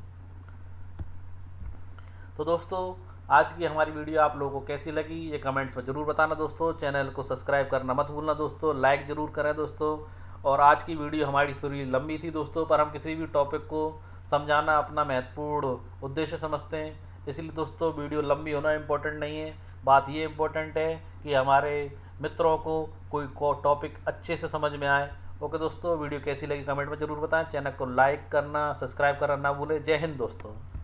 तो दोस्तों आज की हमारी वीडियो आप लोगों को कैसी लगी ये कमेंट्स में ज़रूर बताना दोस्तों। चैनल को सब्सक्राइब करना मत भूलना दोस्तों, लाइक ज़रूर करें दोस्तों। और आज की वीडियो हमारी थोड़ी लंबी थी दोस्तों, पर हम किसी भी टॉपिक को समझाना अपना महत्वपूर्ण उद्देश्य समझते हैं, इसलिए दोस्तों वीडियो लंबी होना इम्पोर्टेंट नहीं है। बात ये इम्पोर्टेंट है कि हमारे मित्रों को कोई टॉपिक अच्छे से समझ में आए। ओके दोस्तों, वीडियो कैसी लगी कमेंट में ज़रूर बताएं। चैनल को लाइक करना, सब्सक्राइब करना ना भूलें। जय हिंद दोस्तों।